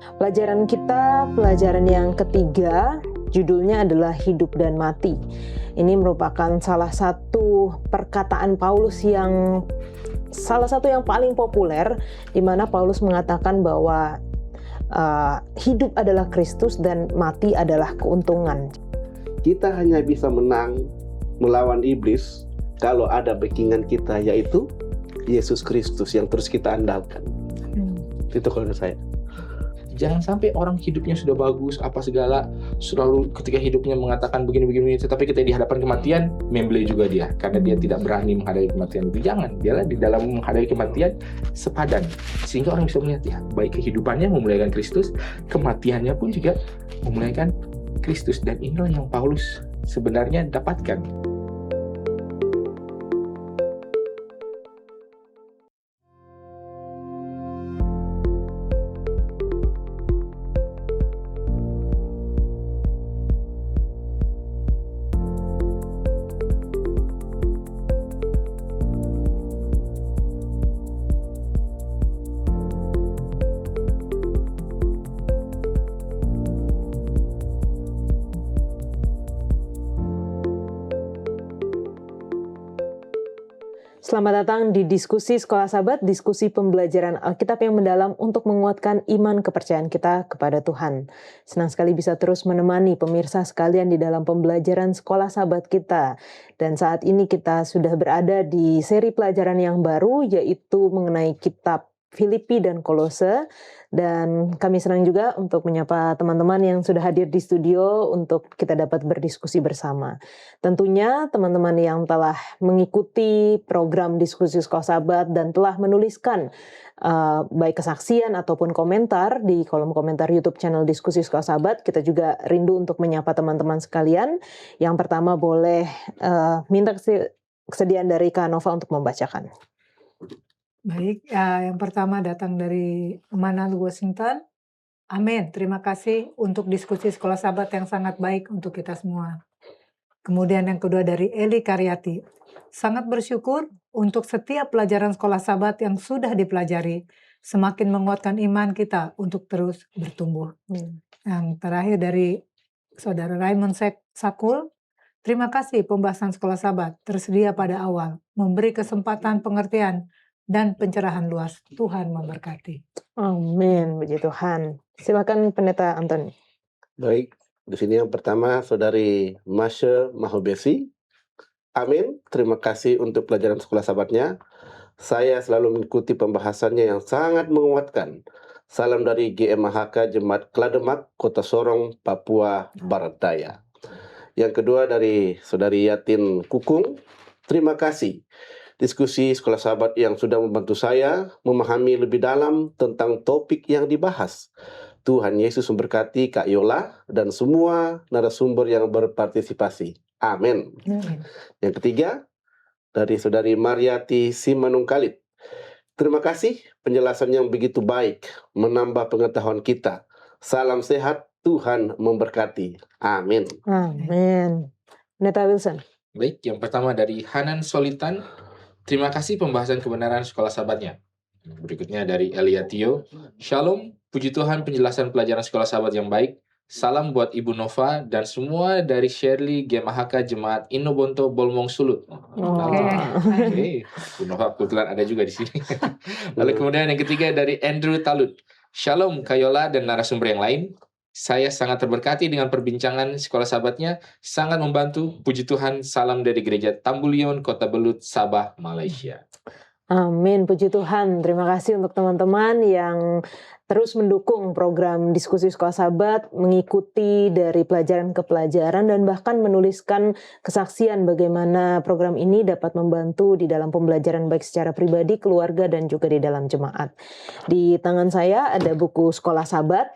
Pelajaran kita, pelajaran yang ketiga, judulnya adalah hidup dan mati. Ini merupakan salah satu perkataan Paulus yang paling populer, di mana Paulus mengatakan bahwa hidup adalah Kristus dan mati adalah keuntungan. Kita hanya bisa menang melawan iblis kalau ada backingan kita, yaitu Yesus Kristus yang terus kita andalkan. Itu kalau menurut saya. Jangan sampai orang hidupnya sudah bagus, apa segala, selalu ketika hidupnya mengatakan begini-begini, tetapi ketika dihadapkan kematian, membeli juga dia, karena dia tidak berani menghadapi kematian itu. Jangan, dia di dalam menghadapi kematian sepadan, sehingga orang bisa melihat ya, baik kehidupannya memuliakan Kristus, kematiannya pun juga memuliakan Kristus. Dan inilah yang Paulus sebenarnya dapatkan. Selamat datang di Diskusi Sekolah Sahabat, diskusi pembelajaran Alkitab yang mendalam untuk menguatkan iman kepercayaan kita kepada Tuhan. Senang sekali bisa terus menemani pemirsa sekalian di dalam pembelajaran Sekolah Sahabat kita. Dan saat ini kita sudah berada di seri pelajaran yang baru, yaitu mengenai kitab Filipi dan Kolose. Dan kami senang juga untuk menyapa teman-teman yang sudah hadir di studio untuk kita dapat berdiskusi bersama. Tentunya teman-teman yang telah mengikuti program Diskusi Sekolah Sahabat dan telah menuliskan baik kesaksian ataupun komentar di kolom komentar YouTube channel Diskusi Sekolah Sahabat, kita juga rindu untuk menyapa teman-teman sekalian. Yang pertama boleh minta kesediaan dari Kak Nova untuk membacakan. Baik, yang pertama datang dari Manal Washington. Amin, terima kasih untuk diskusi Sekolah Sahabat yang sangat baik untuk kita semua. Kemudian yang kedua dari Eli Karyati. Sangat bersyukur untuk setiap pelajaran Sekolah Sahabat yang sudah dipelajari, semakin menguatkan iman kita untuk terus bertumbuh. Yang terakhir dari Saudara Raymond Sakul. Terima kasih pembahasan Sekolah Sahabat tersedia pada awal, memberi kesempatan pengertian dan pencerahan luas. Tuhan memberkati. Amin, puji Tuhan. Silakan Pendeta Antoni. Baik, di sini yang pertama Saudari Masya Mahobesi. Amin, terima kasih untuk pelajaran Sekolah Sahabatnya. Saya selalu mengikuti pembahasannya yang sangat menguatkan. Salam dari GMHK Jemaat Klademak, Kota Sorong, Papua Barat Daya. Yang kedua dari Saudari Yatin Kukung. Terima kasih. Diskusi Sekolah Sahabat yang sudah membantu saya memahami lebih dalam tentang topik yang dibahas. Tuhan Yesus memberkati Kak Yola dan semua narasumber yang berpartisipasi. Amin. Yang ketiga, dari Saudari Mariati Simanungkalit. Terima kasih penjelasan yang begitu baik, menambah pengetahuan kita. Salam sehat, Tuhan memberkati. Amin. Amin. Pendeta Wilson. Baik, yang pertama dari Hanan Solitan. Terima kasih pembahasan kebenaran Sekolah Sahabatnya. Berikutnya dari Eliatio. Shalom, puji Tuhan penjelasan pelajaran Sekolah Sahabat yang baik. Salam buat Ibu Nova dan semua dari Shirley GMHK Jemaat Inobonto Bolmong Sulut. Oke. Ibu Nova kebetulan ada juga di sini. Lalu kemudian yang ketiga dari Andrew Talut. Shalom Kayola dan narasumber yang lain. Saya sangat terberkati dengan perbincangan Sekolah Sahabatnya, sangat membantu. Puji Tuhan, salam dari Gereja Tambulion, Kota Belut, Sabah, Malaysia. Amin, puji Tuhan. Terima kasih untuk teman-teman yang terus mendukung program Diskusi Sekolah Sahabat, mengikuti dari pelajaran ke pelajaran, dan bahkan menuliskan kesaksian bagaimana program ini dapat membantu di dalam pembelajaran baik secara pribadi, keluarga, dan juga di dalam jemaat. Di tangan saya ada buku Sekolah Sahabat,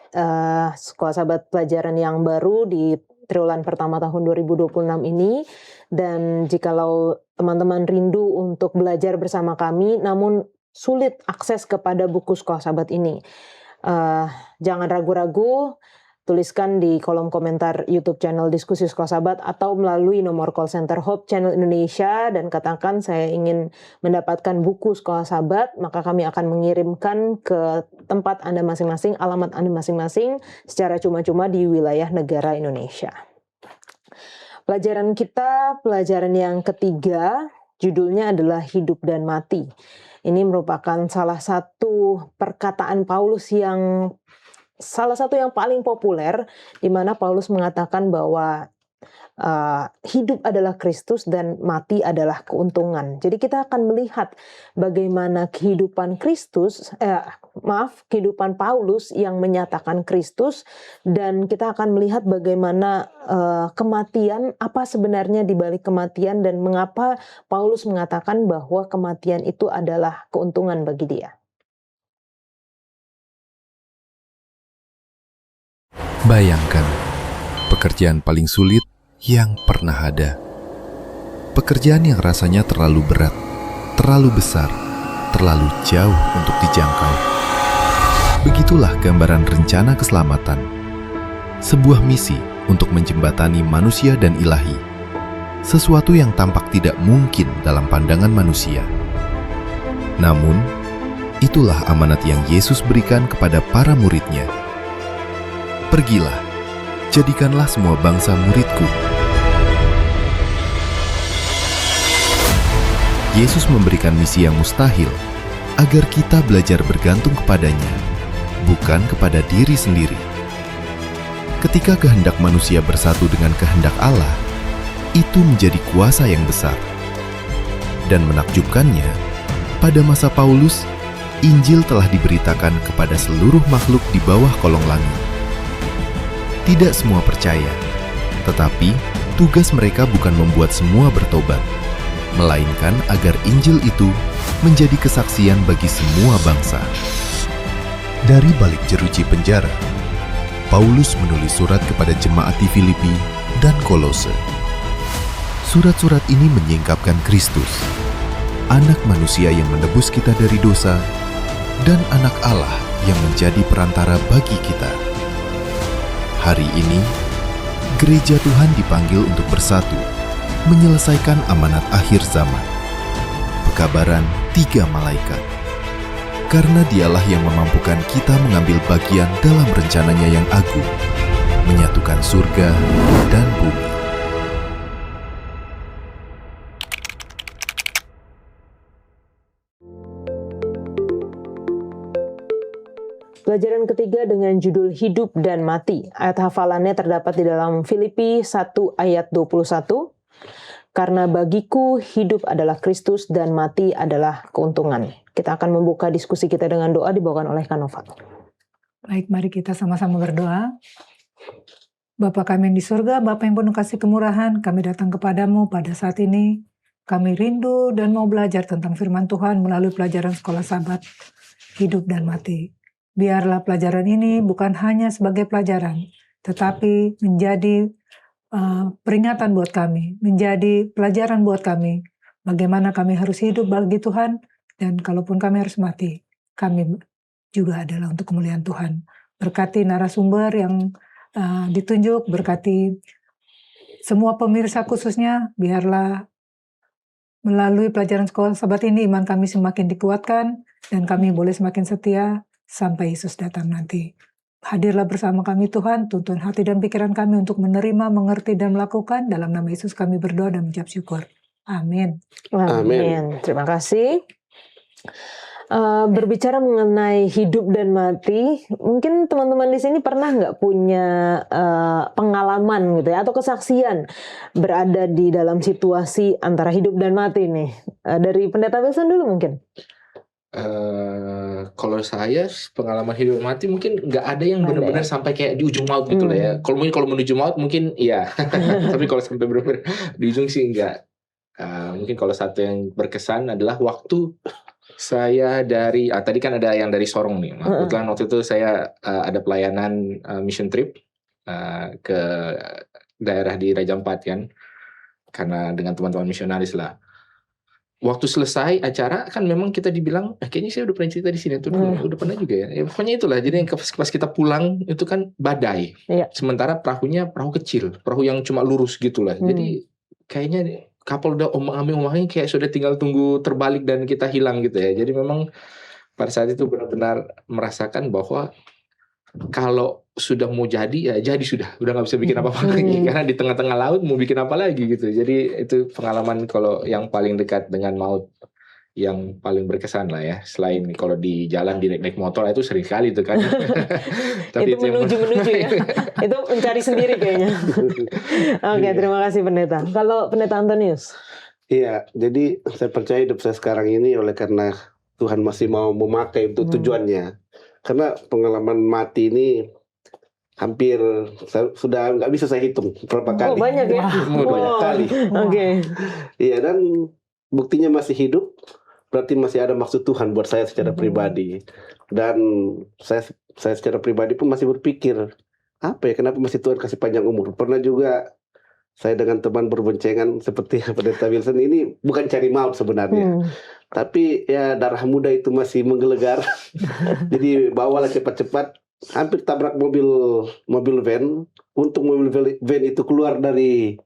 Sekolah Sahabat pelajaran yang baru di triwulan pertama tahun 2026 ini. Dan jikalau teman-teman rindu untuk belajar bersama kami, namun sulit akses kepada buku Sekolah Sahabat ini, jangan ragu-ragu, tuliskan di kolom komentar YouTube channel Diskusi Sekolah Sahabat atau melalui nomor call center Hope Channel Indonesia dan katakan saya ingin mendapatkan buku Sekolah Sahabat, maka kami akan mengirimkan ke tempat Anda masing-masing, alamat Anda masing-masing secara cuma-cuma di wilayah negara Indonesia. Pelajaran kita, pelajaran yang ketiga, judulnya adalah hidup dan mati. Ini merupakan salah satu perkataan Paulus yang salah satu yang paling populer, di mana Paulus mengatakan bahwa hidup adalah Kristus dan mati adalah keuntungan. Jadi kita akan melihat bagaimana kehidupan kehidupan Paulus yang menyatakan Kristus, dan kita akan melihat bagaimana kematian, apa sebenarnya di balik kematian dan mengapa Paulus mengatakan bahwa kematian itu adalah keuntungan bagi dia. Bayangkan, pekerjaan paling sulit yang pernah ada. Pekerjaan yang rasanya terlalu berat, terlalu besar, terlalu jauh untuk dijangkau. Begitulah gambaran rencana keselamatan. Sebuah misi untuk menjembatani manusia dan ilahi. Sesuatu yang tampak tidak mungkin dalam pandangan manusia. Namun, itulah amanat yang Yesus berikan kepada para murid-Nya. Pergilah, jadikanlah semua bangsa muridku. Yesus memberikan misi yang mustahil agar kita belajar bergantung kepadanya, bukan kepada diri sendiri. Ketika kehendak manusia bersatu dengan kehendak Allah, itu menjadi kuasa yang besar. Dan menakjubkannya, pada masa Paulus, Injil telah diberitakan kepada seluruh makhluk di bawah kolong langit. Tidak semua percaya, tetapi tugas mereka bukan membuat semua bertobat, melainkan agar Injil itu menjadi kesaksian bagi semua bangsa. Dari balik jeruji penjara, Paulus menulis surat kepada jemaat di Filipi dan Kolose. Surat-surat ini menyingkapkan Kristus, anak manusia yang menebus kita dari dosa, dan anak Allah yang menjadi perantara bagi kita. Hari ini, gereja Tuhan dipanggil untuk bersatu, menyelesaikan amanat akhir zaman. Pekabaran 3 malaikat. Karena dialah yang memampukan kita mengambil bagian dalam rencananya yang agung, menyatukan surga dan bumi. Pelajaran ketiga dengan judul Hidup dan Mati. Ayat hafalannya terdapat di dalam Filipi 1 ayat 21. Karena bagiku hidup adalah Kristus dan mati adalah keuntungan. Kita akan membuka diskusi kita dengan doa dibawakan oleh Kanova. Baik, mari kita sama-sama berdoa. Bapa kami yang di surga, Bapa yang penuh kasih kemurahan, kami datang kepadamu pada saat ini. Kami rindu dan mau belajar tentang firman Tuhan melalui pelajaran Sekolah Sahabat, hidup dan mati. Biarlah pelajaran ini bukan hanya sebagai pelajaran, tetapi menjadi peringatan buat kami, menjadi pelajaran buat kami, bagaimana kami harus hidup bagi Tuhan, dan kalaupun kami harus mati, kami juga adalah untuk kemuliaan Tuhan. Berkati narasumber yang ditunjuk, berkati semua pemirsa khususnya, biarlah melalui pelajaran Sekolah Sahabat ini iman kami semakin dikuatkan, dan kami boleh semakin setia sampai Yesus datang nanti. Hadirlah bersama kami Tuhan, tuntun hati dan pikiran kami untuk menerima, mengerti, dan melakukan. Dalam nama Yesus kami berdoa dan mengucap syukur. Amin. Amin. Terima kasih. Berbicara mengenai hidup dan mati, mungkin teman-teman di sini pernah nggak punya pengalaman gitu ya, atau kesaksian berada di dalam situasi antara hidup dan mati nih. Dari Pendeta Wilson dulu mungkin. Kalau saya pengalaman hidup mati mungkin nggak ada yang benar-benar sampai kayak di ujung maut gitu lah ya. Kalau menuju maut mungkin iya, tapi kalau sampai benar-benar di ujung sih enggak. Mungkin kalau satu yang berkesan adalah waktu saya dari tadi kan ada yang dari Sorong nih. Kebetulan waktu itu saya ada pelayanan mission trip ke daerah di Raja Ampat kan, karena dengan teman-teman misionaris lah. waktu selesai acara kan memang kita dibilang, kayaknya saya udah pernah cerita di sini tuh dulu, udah pernah juga ya. Ya pokoknya itulah. Jadi pas kita pulang itu kan badai. Iya. Sementara perahunya perahu kecil, perahu yang cuma lurus gitulah. Jadi kayaknya kapal udah omang-omangnya kayak sudah tinggal tunggu terbalik dan kita hilang gitu ya. Jadi memang pada saat itu benar-benar merasakan bahwa kalau sudah mau jadi ya jadi sudah nggak bisa bikin apa-apa lagi, karena di tengah-tengah laut mau bikin apa lagi gitu. Jadi itu pengalaman kalau yang paling dekat dengan maut yang paling berkesan lah ya. Selain kalau di jalan di naik motor itu sering sekali itu kan. Tapi itu menuju ya. Itu mencari sendiri kayaknya. Oke, terima kasih Pendeta. Kalau Pendeta Antonius? Iya, jadi saya percaya hidup saya sekarang ini oleh karena Tuhan masih mau memakai untuk tujuannya. Karena pengalaman mati ini hampir sudah nggak bisa saya hitung berapa kali. Banyak ya? Banyak kali. Oke. Iya, dan buktinya masih hidup, berarti masih ada maksud Tuhan buat saya secara pribadi. Dan saya secara pribadi pun masih berpikir, apa ya, kenapa masih Tuhan kasih panjang umur. Pernah juga saya dengan teman berboncengan seperti Pendeta Wilson, ini bukan cari maut sebenarnya. Tapi ya darah muda itu masih menggelegar. Jadi bawalah cepat-cepat, hampir tabrak mobil van. Untuk mobil van itu keluar dari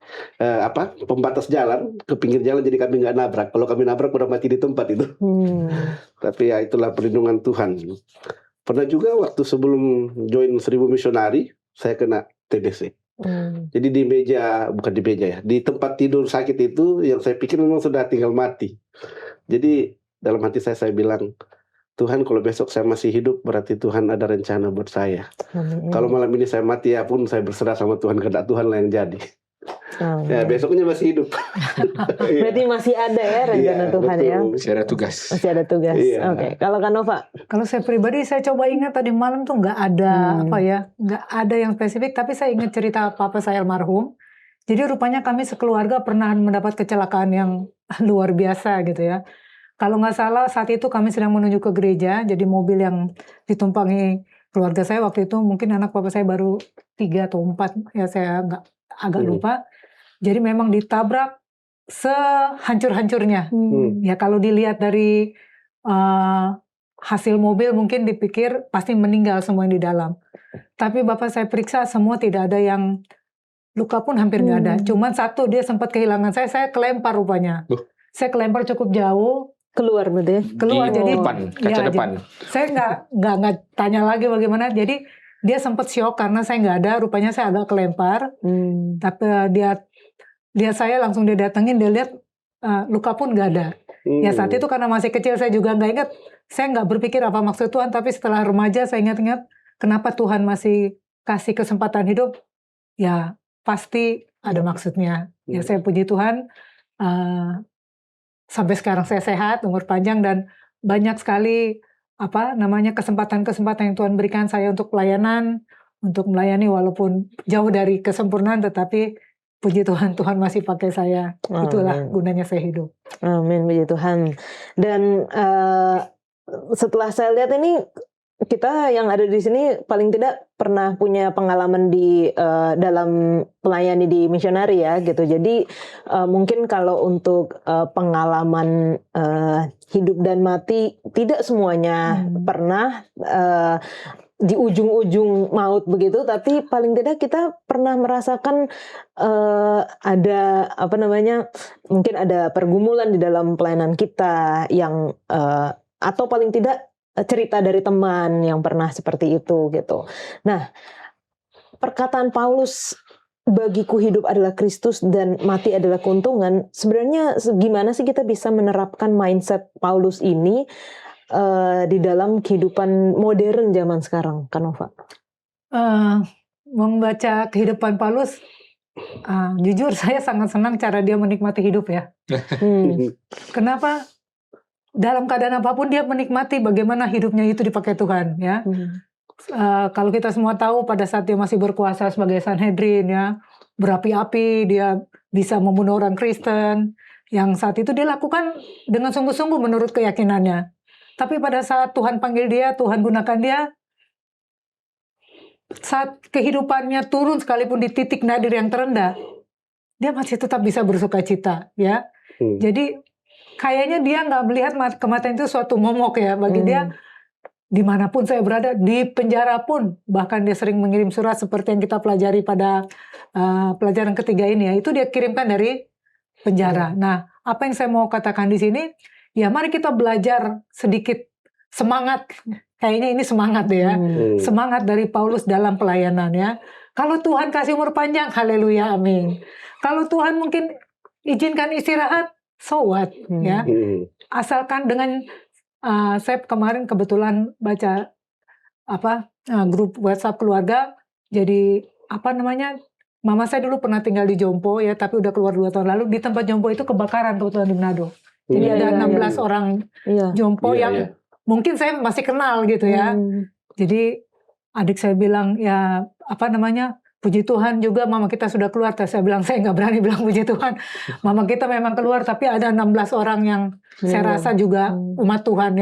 pembatas jalan ke pinggir jalan, jadi kami nggak nabrak. Kalau kami nabrak udah mati di tempat itu. Tapi ya itulah perlindungan Tuhan. Pernah juga waktu sebelum join 1000 misionari, saya kena TBC. Jadi di tempat tidur sakit itu yang saya pikir memang sudah tinggal mati. Jadi dalam hati saya bilang, Tuhan, kalau besok saya masih hidup berarti Tuhan ada rencana buat saya. Kalau malam ini saya mati ya pun saya berserah sama Tuhan, kehendak Tuhan lah yang jadi. Ya, besoknya masih hidup. Berarti masih ada ya rencana Tuhan betul. ya. Masih ada tugas. Iya. Oke. Kalau Kanova? Kalau saya pribadi, saya coba ingat tadi malam tuh nggak ada nggak ada yang spesifik, tapi saya ingat cerita papa saya almarhum. Jadi rupanya kami sekeluarga pernah mendapat kecelakaan yang luar biasa gitu ya. Kalau nggak salah saat itu kami sedang menuju ke gereja, jadi mobil yang ditumpangi keluarga saya waktu itu mungkin anak papa saya baru 3 atau 4, ya saya agak lupa. Jadi memang ditabrak sehancur-hancurnya. Ya kalau dilihat dari hasil mobil mungkin dipikir pasti meninggal semua yang di dalam. Tapi bapak saya periksa semua tidak ada yang luka pun hampir nggak ada. Cuman satu dia sempat kehilangan saya kelempar rupanya. Saya kelempar cukup jauh. Keluar berarti ya? Keluar, jadi kaca depan. Saya nggak tanya lagi bagaimana. Jadi dia sempat syok karena saya nggak ada. Rupanya saya agak kelempar. Tapi dia saya langsung dia datengin, dia lihat luka pun nggak ada. Ya saat itu karena masih kecil saya juga nggak ingat. Saya nggak berpikir apa maksud Tuhan. Tapi setelah remaja saya ingat-ingat kenapa Tuhan masih kasih kesempatan hidup. Ya pasti ada maksudnya. Ya saya puji Tuhan. Sampai sekarang saya sehat, umur panjang, dan banyak sekali kesempatan-kesempatan yang Tuhan berikan saya untuk pelayanan, untuk melayani walaupun jauh dari kesempurnaan, tetapi puji Tuhan, Tuhan masih pakai saya. Itulah gunanya saya hidup. Amin, puji Tuhan. Dan setelah saya lihat ini, kita yang ada di sini paling tidak pernah punya pengalaman di dalam melayani di misionari ya gitu. Jadi mungkin kalau untuk pengalaman hidup dan mati tidak semuanya pernah di ujung-ujung maut begitu, tapi paling tidak kita pernah merasakan ada mungkin ada pergumulan di dalam pelayanan kita yang atau paling tidak cerita dari teman yang pernah seperti itu gitu. Nah, perkataan Paulus, bagiku hidup adalah Kristus dan mati adalah keuntungan. Sebenarnya gimana sih kita bisa menerapkan mindset Paulus ini di dalam kehidupan modern zaman sekarang, Kanova? Membaca kehidupan Paulus, jujur saya sangat senang cara dia menikmati hidup ya. Kenapa? Dalam keadaan apapun dia menikmati bagaimana hidupnya itu dipakai Tuhan ya. Kalau kita semua tahu pada saat dia masih berkuasa sebagai Sanhedrin ya, berapi-api, dia bisa membunuh orang Kristen yang saat itu dia lakukan dengan sungguh-sungguh menurut keyakinannya. Tapi pada saat Tuhan panggil dia, Tuhan gunakan dia, saat kehidupannya turun sekalipun di titik nadir yang terendah, dia masih tetap bisa bersuka cita ya. Jadi kayaknya dia nggak melihat kematian itu suatu momok ya. Bagi dia, dimanapun saya berada, di penjara pun, bahkan dia sering mengirim surat seperti yang kita pelajari pada pelajaran ketiga ini ya, itu dia kirimkan dari penjara. Nah, apa yang saya mau katakan di sini, ya mari kita belajar sedikit semangat, kayaknya ini semangat deh ya, semangat dari Paulus dalam pelayanan ya. Kalau Tuhan kasih umur panjang, haleluya, amin. Kalau Tuhan mungkin izinkan istirahat, so what ya. Asalkan dengan saya kemarin kebetulan baca grup WhatsApp keluarga, jadi mama saya dulu pernah tinggal di Jompo ya, tapi udah keluar 2 tahun lalu. Di tempat Jompo itu kebakaran kebetulan di Manado. Jadi ada 16 orang Jompo yang mungkin saya masih kenal gitu ya. Jadi adik saya bilang ya puji Tuhan juga mama kita sudah keluar. Saya bilang saya nggak berani bilang puji Tuhan. Mama kita memang keluar, tapi ada 16 orang yang saya rasa juga umat Tuhan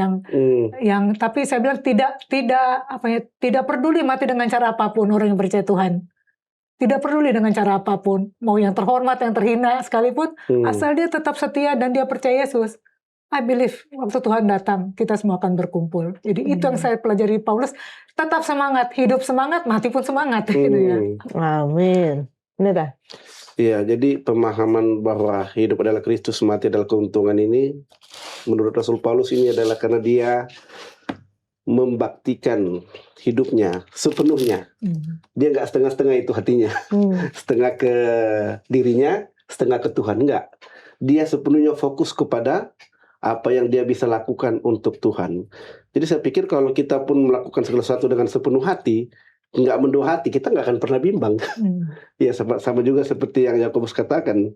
yang tapi saya bilang tidak peduli mati dengan cara apapun orang yang percaya Tuhan. Tidak peduli dengan cara apapun, mau yang terhormat, yang terhina sekalipun, asal dia tetap setia dan dia percaya Yesus. I believe waktu Tuhan datang, kita semua akan berkumpul. Jadi itu yang saya pelajari Paulus, tetap semangat, hidup semangat, mati pun semangat. Gitu ya. Amin. Benar. Iya, jadi pemahaman bahwa hidup adalah Kristus, mati adalah keuntungan ini, menurut Rasul Paulus ini adalah karena dia membaktikan hidupnya sepenuhnya. Dia nggak setengah-setengah itu hatinya. Setengah ke dirinya, setengah ke Tuhan. Enggak. Dia sepenuhnya fokus kepada apa yang dia bisa lakukan untuk Tuhan. Jadi saya pikir kalau kita pun melakukan segala sesuatu dengan sepenuh hati, nggak mendua hati, kita nggak akan pernah bimbang. Ya sama juga seperti yang Yakobus katakan,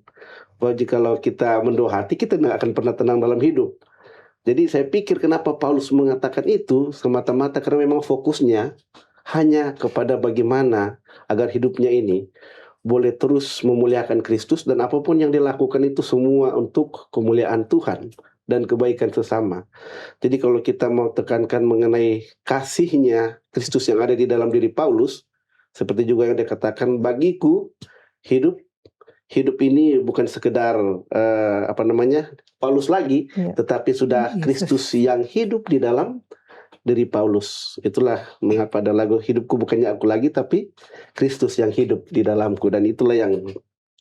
bahwa jikalau kita mendua hati, kita nggak akan pernah tenang dalam hidup. Jadi saya pikir kenapa Paulus mengatakan itu semata-mata karena memang fokusnya hanya kepada bagaimana agar hidupnya ini boleh terus memuliakan Kristus, dan apapun yang dilakukan itu semua untuk kemuliaan Tuhan dan kebaikan sesama. Jadi kalau kita mau tekankan mengenai kasihnya Kristus yang ada di dalam diri Paulus, seperti juga yang dikatakan, bagiku hidup ini bukan sekedar Paulus lagi, tetapi sudah Kristus yang hidup di dalam diri Paulus. Itulah mengapa ada lagu, hidupku bukannya aku lagi, tapi Kristus yang hidup di dalamku. Dan itulah yang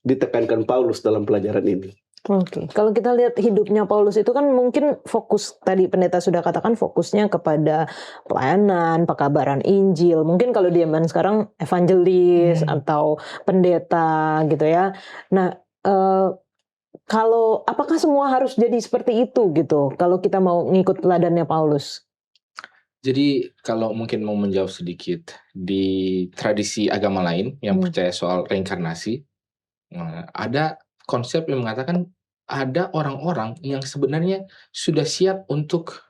ditekankan Paulus dalam pelajaran ini. Oke, kalau kita lihat hidupnya Paulus itu kan mungkin fokus, tadi pendeta sudah katakan fokusnya kepada pelayanan, pekabaran Injil. Mungkin kalau di zaman sekarang evangelis atau pendeta gitu ya. Nah, kalau apakah semua harus jadi seperti itu gitu? Kalau kita mau ngikut teladannya Paulus? Jadi kalau mungkin mau menjawab sedikit, di tradisi agama lain yang percaya soal reinkarnasi, ada konsep yang mengatakan ada orang-orang yang sebenarnya sudah siap untuk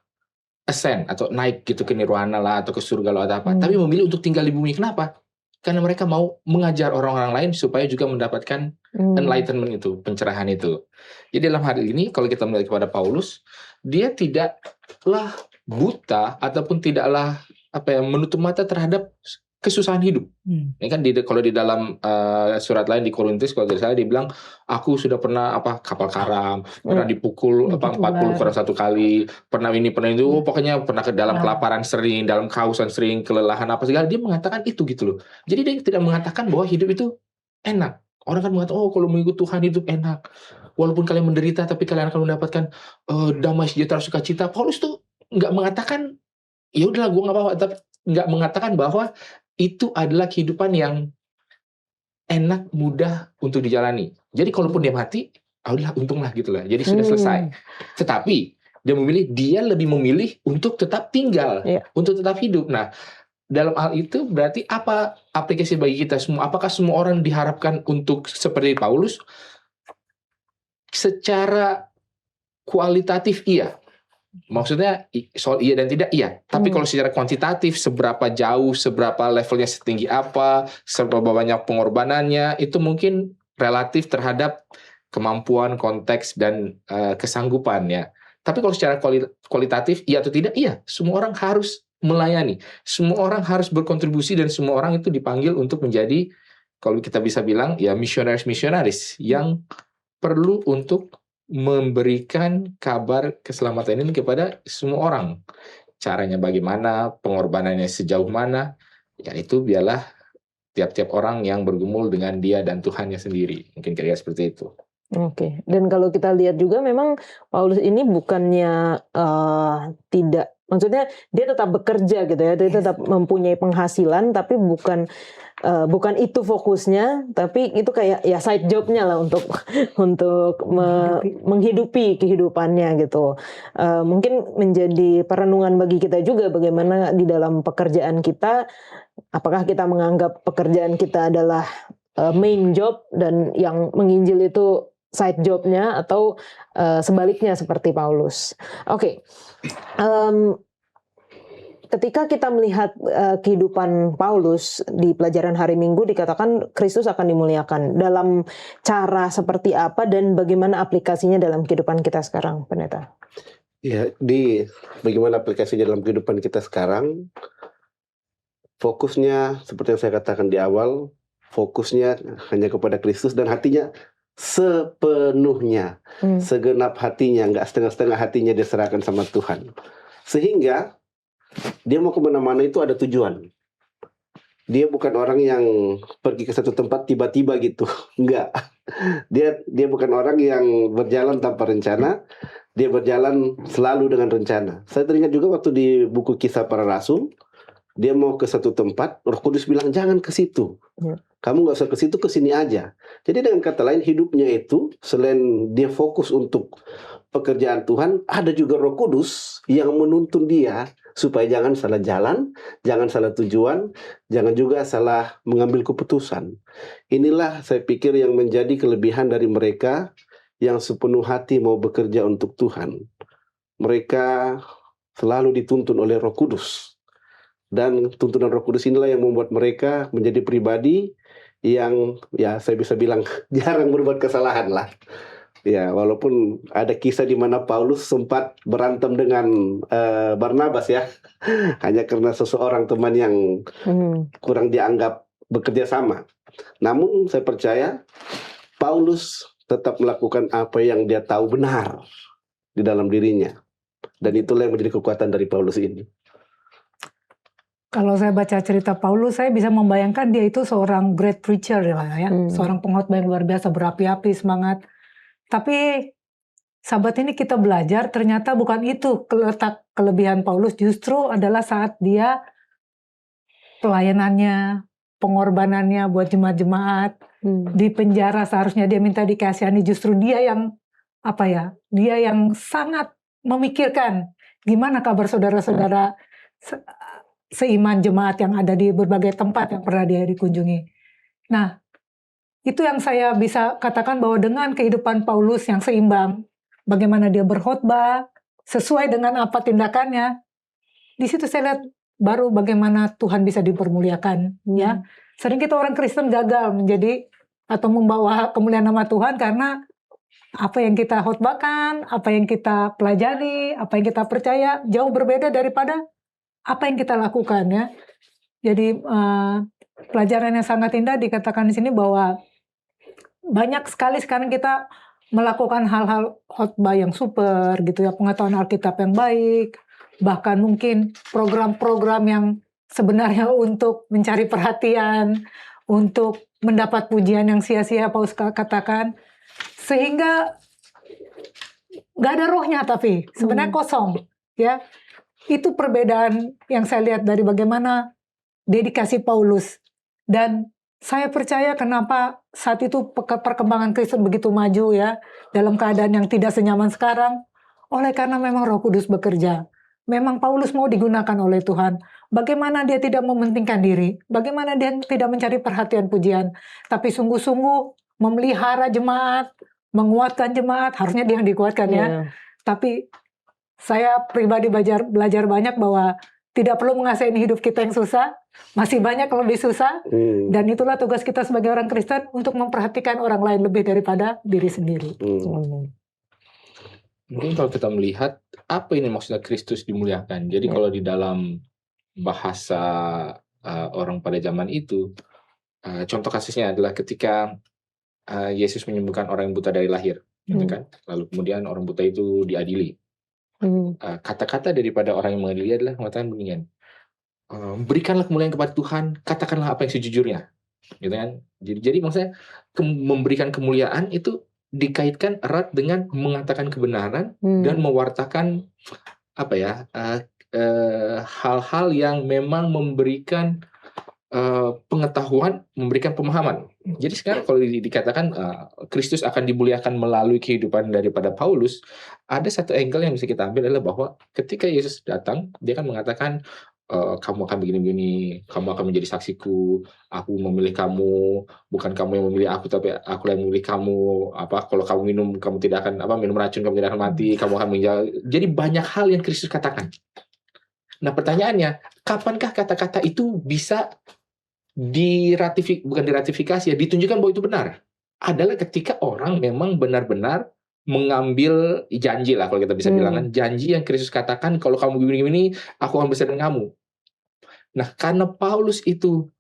ascend atau naik gitu ke nirwana lah atau ke surga lah atau apa, tapi memilih untuk tinggal di bumi. Kenapa? Karena mereka mau mengajar orang-orang lain supaya juga mendapatkan enlightenment itu, pencerahan itu. Jadi dalam hal ini kalau kita melihat kepada Paulus, dia tidaklah buta ataupun tidaklah menutup mata terhadap kesusahan hidup. Ini kan kalau di dalam surat lain di Korintus kalau tidak salah dia bilang, aku sudah pernah kapal karam, pernah dipukul 40 kurang 1 kali, pernah ini pernah itu, pokoknya pernah ke dalam kelaparan sering, dalam kehausan sering, kelelahan apa segala, dia mengatakan itu gitu loh. Jadi dia tidak mengatakan bahwa hidup itu enak. Orang kan mengatakan, kalau mengikut Tuhan hidup enak. Walaupun kalian menderita tapi kalian akan mendapatkan damai sejahtera sukacita. Paulus tuh nggak mengatakan ya udahlah gue nggak apa-apa, tapi nggak mengatakan bahwa itu adalah kehidupan yang enak, mudah untuk dijalani. Jadi kalaupun dia mati, udahlah untunglah gitulah. Jadi sudah selesai. Tetapi dia lebih memilih untuk tetap tinggal, untuk tetap hidup. Nah, dalam hal itu berarti apa aplikasi bagi kita semua? Apakah semua orang diharapkan untuk seperti Paulus? Secara kualitatif iya. Maksudnya soal iya dan tidak iya. Tapi kalau secara kuantitatif, seberapa jauh, seberapa levelnya setinggi apa, seberapa banyak pengorbanannya, itu mungkin relatif terhadap kemampuan, konteks, dan kesanggupan ya. Tapi kalau secara kualitatif iya atau tidak, iya. Semua orang harus melayani. Semua orang harus berkontribusi dan semua orang itu dipanggil untuk menjadi, kalau kita bisa bilang ya misionaris yang perlu untuk memberikan kabar keselamatan ini kepada semua orang. Caranya bagaimana, pengorbanannya sejauh mana, ya itu biarlah tiap-tiap orang yang bergumul dengan dia dan Tuhannya sendiri. Mungkin kira-kira seperti itu. Oke, dan kalau kita lihat juga memang Paulus ini bukannya tidak, maksudnya dia tetap bekerja gitu ya, dia tetap mempunyai penghasilan, tapi bukan itu fokusnya, tapi itu kayak ya side jobnya lah untuk menghidupi kehidupannya gitu. Mungkin menjadi perenungan bagi kita juga bagaimana di dalam pekerjaan kita, apakah kita menganggap pekerjaan kita adalah main job dan yang menginjil itu side jobnya, atau sebaliknya seperti Paulus. Oke. Ketika kita melihat kehidupan Paulus di pelajaran hari Minggu, dikatakan Kristus akan dimuliakan. Dalam cara seperti apa dan bagaimana aplikasinya dalam kehidupan kita sekarang, Pendeta? Ya, bagaimana aplikasinya dalam kehidupan kita sekarang, fokusnya seperti yang saya katakan di awal, fokusnya hanya kepada Kristus dan hatinya sepenuhnya, segenap hatinya, nggak setengah-setengah hatinya diserahkan sama Tuhan. Sehingga dia mau kemana-mana itu ada tujuan. Dia bukan orang yang pergi ke satu tempat tiba-tiba gitu, enggak. Dia bukan orang yang berjalan tanpa rencana, dia berjalan selalu dengan rencana. Saya teringat juga waktu di buku Kisah Para Rasul, dia mau ke satu tempat, Roh Kudus bilang jangan ke situ. Kamu nggak usah ke situ, ke sini aja. Jadi dengan kata lain, hidupnya itu selain dia fokus untuk pekerjaan Tuhan, ada juga Roh Kudus yang menuntun dia supaya jangan salah jalan, jangan salah tujuan, jangan juga salah mengambil keputusan. Inilah saya pikir yang menjadi kelebihan dari mereka yang sepenuh hati mau bekerja untuk Tuhan. Mereka selalu dituntun oleh Roh Kudus. Dan tuntunan Roh Kudus inilah yang membuat mereka menjadi pribadi yang ya saya bisa bilang jarang berbuat kesalahan lah. Ya, walaupun ada kisah di mana Paulus sempat berantem dengan Barnabas ya, hanya karena seseorang teman yang kurang dianggap bekerja sama. Namun saya percaya Paulus tetap melakukan apa yang dia tahu benar di dalam dirinya. Dan itulah yang menjadi kekuatan dari Paulus ini. Kalau saya baca cerita Paulus, saya bisa membayangkan dia itu seorang great preacher ya, seorang pengkhotbah yang luar biasa, berapi-api semangat. Tapi sahabat ini kita belajar ternyata bukan itu letak kelebihan Paulus, justru adalah saat dia pelayanannya, pengorbanannya buat jemaat-jemaat, di penjara seharusnya dia minta dikasihani, justru dia yang dia yang sangat memikirkan gimana kabar saudara-saudara seiman jemaat yang ada di berbagai tempat yang pernah dia dikunjungi. Nah, itu yang saya bisa katakan bahwa dengan kehidupan Paulus yang seimbang, bagaimana dia berkhotbah sesuai dengan apa tindakannya, di situ saya lihat baru bagaimana Tuhan bisa dipermuliakan. Ya, sering kita orang Kristen gagal menjadi atau membawa kemuliaan nama Tuhan karena apa yang kita khotbahkan, apa yang kita pelajari, apa yang kita percaya jauh berbeda daripada apa yang kita lakukan ya. Jadi pelajaran yang sangat indah dikatakan di sini bahwa banyak sekali sekarang kita melakukan hal-hal khotbah yang super gitu ya, pengetahuan Alkitab yang baik, bahkan mungkin program-program yang sebenarnya untuk mencari perhatian, untuk mendapat pujian yang sia-sia Paulus katakan, sehingga nggak ada rohnya tapi sebenarnya kosong ya. Itu perbedaan yang saya lihat dari bagaimana dedikasi Paulus. Dan saya percaya kenapa saat itu perkembangan Kristen begitu maju ya, dalam keadaan yang tidak senyaman sekarang, oleh karena memang Roh Kudus bekerja. Memang Paulus mau digunakan oleh Tuhan. Bagaimana dia tidak mementingkan diri, bagaimana dia tidak mencari perhatian pujian, tapi sungguh-sungguh memelihara jemaat, menguatkan jemaat, harusnya dia yang dikuatkan ya. Tapi saya pribadi belajar banyak bahwa tidak perlu mengasihani hidup kita yang susah, masih banyak lebih susah, dan itulah tugas kita sebagai orang Kristen untuk memperhatikan orang lain lebih daripada diri sendiri. Mungkin kalau kita melihat apa ini maksudnya Kristus dimuliakan. Jadi kalau di dalam bahasa orang pada zaman itu, contoh kasusnya adalah ketika Yesus menyembuhkan orang yang buta dari lahir. gitu kan. Lalu kemudian orang buta itu diadili. Kata-kata daripada orang yang mengadili adalah mengatakan beginian, berikanlah kemuliaan kepada Tuhan, katakanlah apa yang sejujurnya, gitu kan. Jadi maksudnya memberikan kemuliaan itu dikaitkan erat dengan mengatakan kebenaran dan mewartakan apa ya, hal-hal yang memang memberikan pengetahuan, memberikan pemahaman. Jadi sekarang kalau dikatakan Kristus akan dimuliakan melalui kehidupan daripada Paulus, ada satu angle yang bisa kita ambil adalah bahwa ketika Yesus datang, dia kan mengatakan, kamu akan begini-begini, kamu akan menjadi saksiku, aku memilih kamu, bukan kamu yang memilih aku, tapi aku yang memilih kamu. Kalau kamu minum, kamu tidak akan minum racun, kamu tidak akan mati, kamu akan meninggal. Jadi banyak hal yang Kristus katakan. Nah pertanyaannya, kapankah kata-kata itu bisa bukan diratifikasi ya, ditunjukkan bahwa itu benar? Adalah ketika orang memang benar-benar mengambil janji lah, kalau kita bisa bilang kan, janji yang Kristus katakan, kalau kamu begini-begini, aku akan bersama dengan kamu. Nah, karena Paulus itu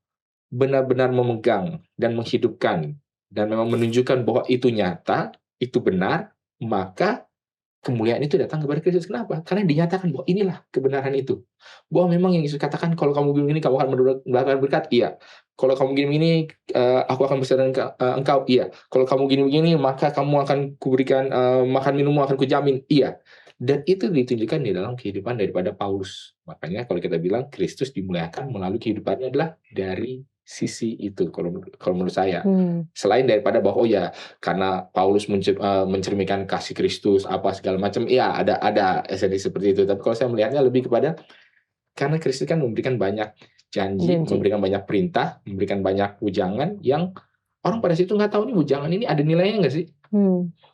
benar-benar memegang dan menghidupkan dan memang menunjukkan bahwa itu nyata, itu benar, maka kemuliaan itu datang kepada Kristus. Kenapa? Karena dinyatakan bahwa inilah kebenaran itu. Bahwa memang yang Yesus katakan, kalau kamu begini, kamu akan mendapatkan berkat. Iya. Kalau kamu gini-gini, aku akan bersama dengan engkau. Iya. Kalau kamu gini-begini, maka kamu akan kuberikan makan minummu akan kujamin. Iya. Dan itu ditunjukkan di dalam kehidupan daripada Paulus. Makanya kalau kita bilang Kristus dimuliakan melalui kehidupannya adalah dari sisi itu kalau menurut saya. Selain daripada bahwa karena Paulus mencerminkan kasih Kristus apa segala macam, ya ada esensi seperti itu. Tapi kalau saya melihatnya lebih kepada karena Kristus kan memberikan banyak janji, memberikan banyak perintah, memberikan banyak ujangan yang orang pada situ nggak tahu nih ujangan ini ada nilainya nggak sih,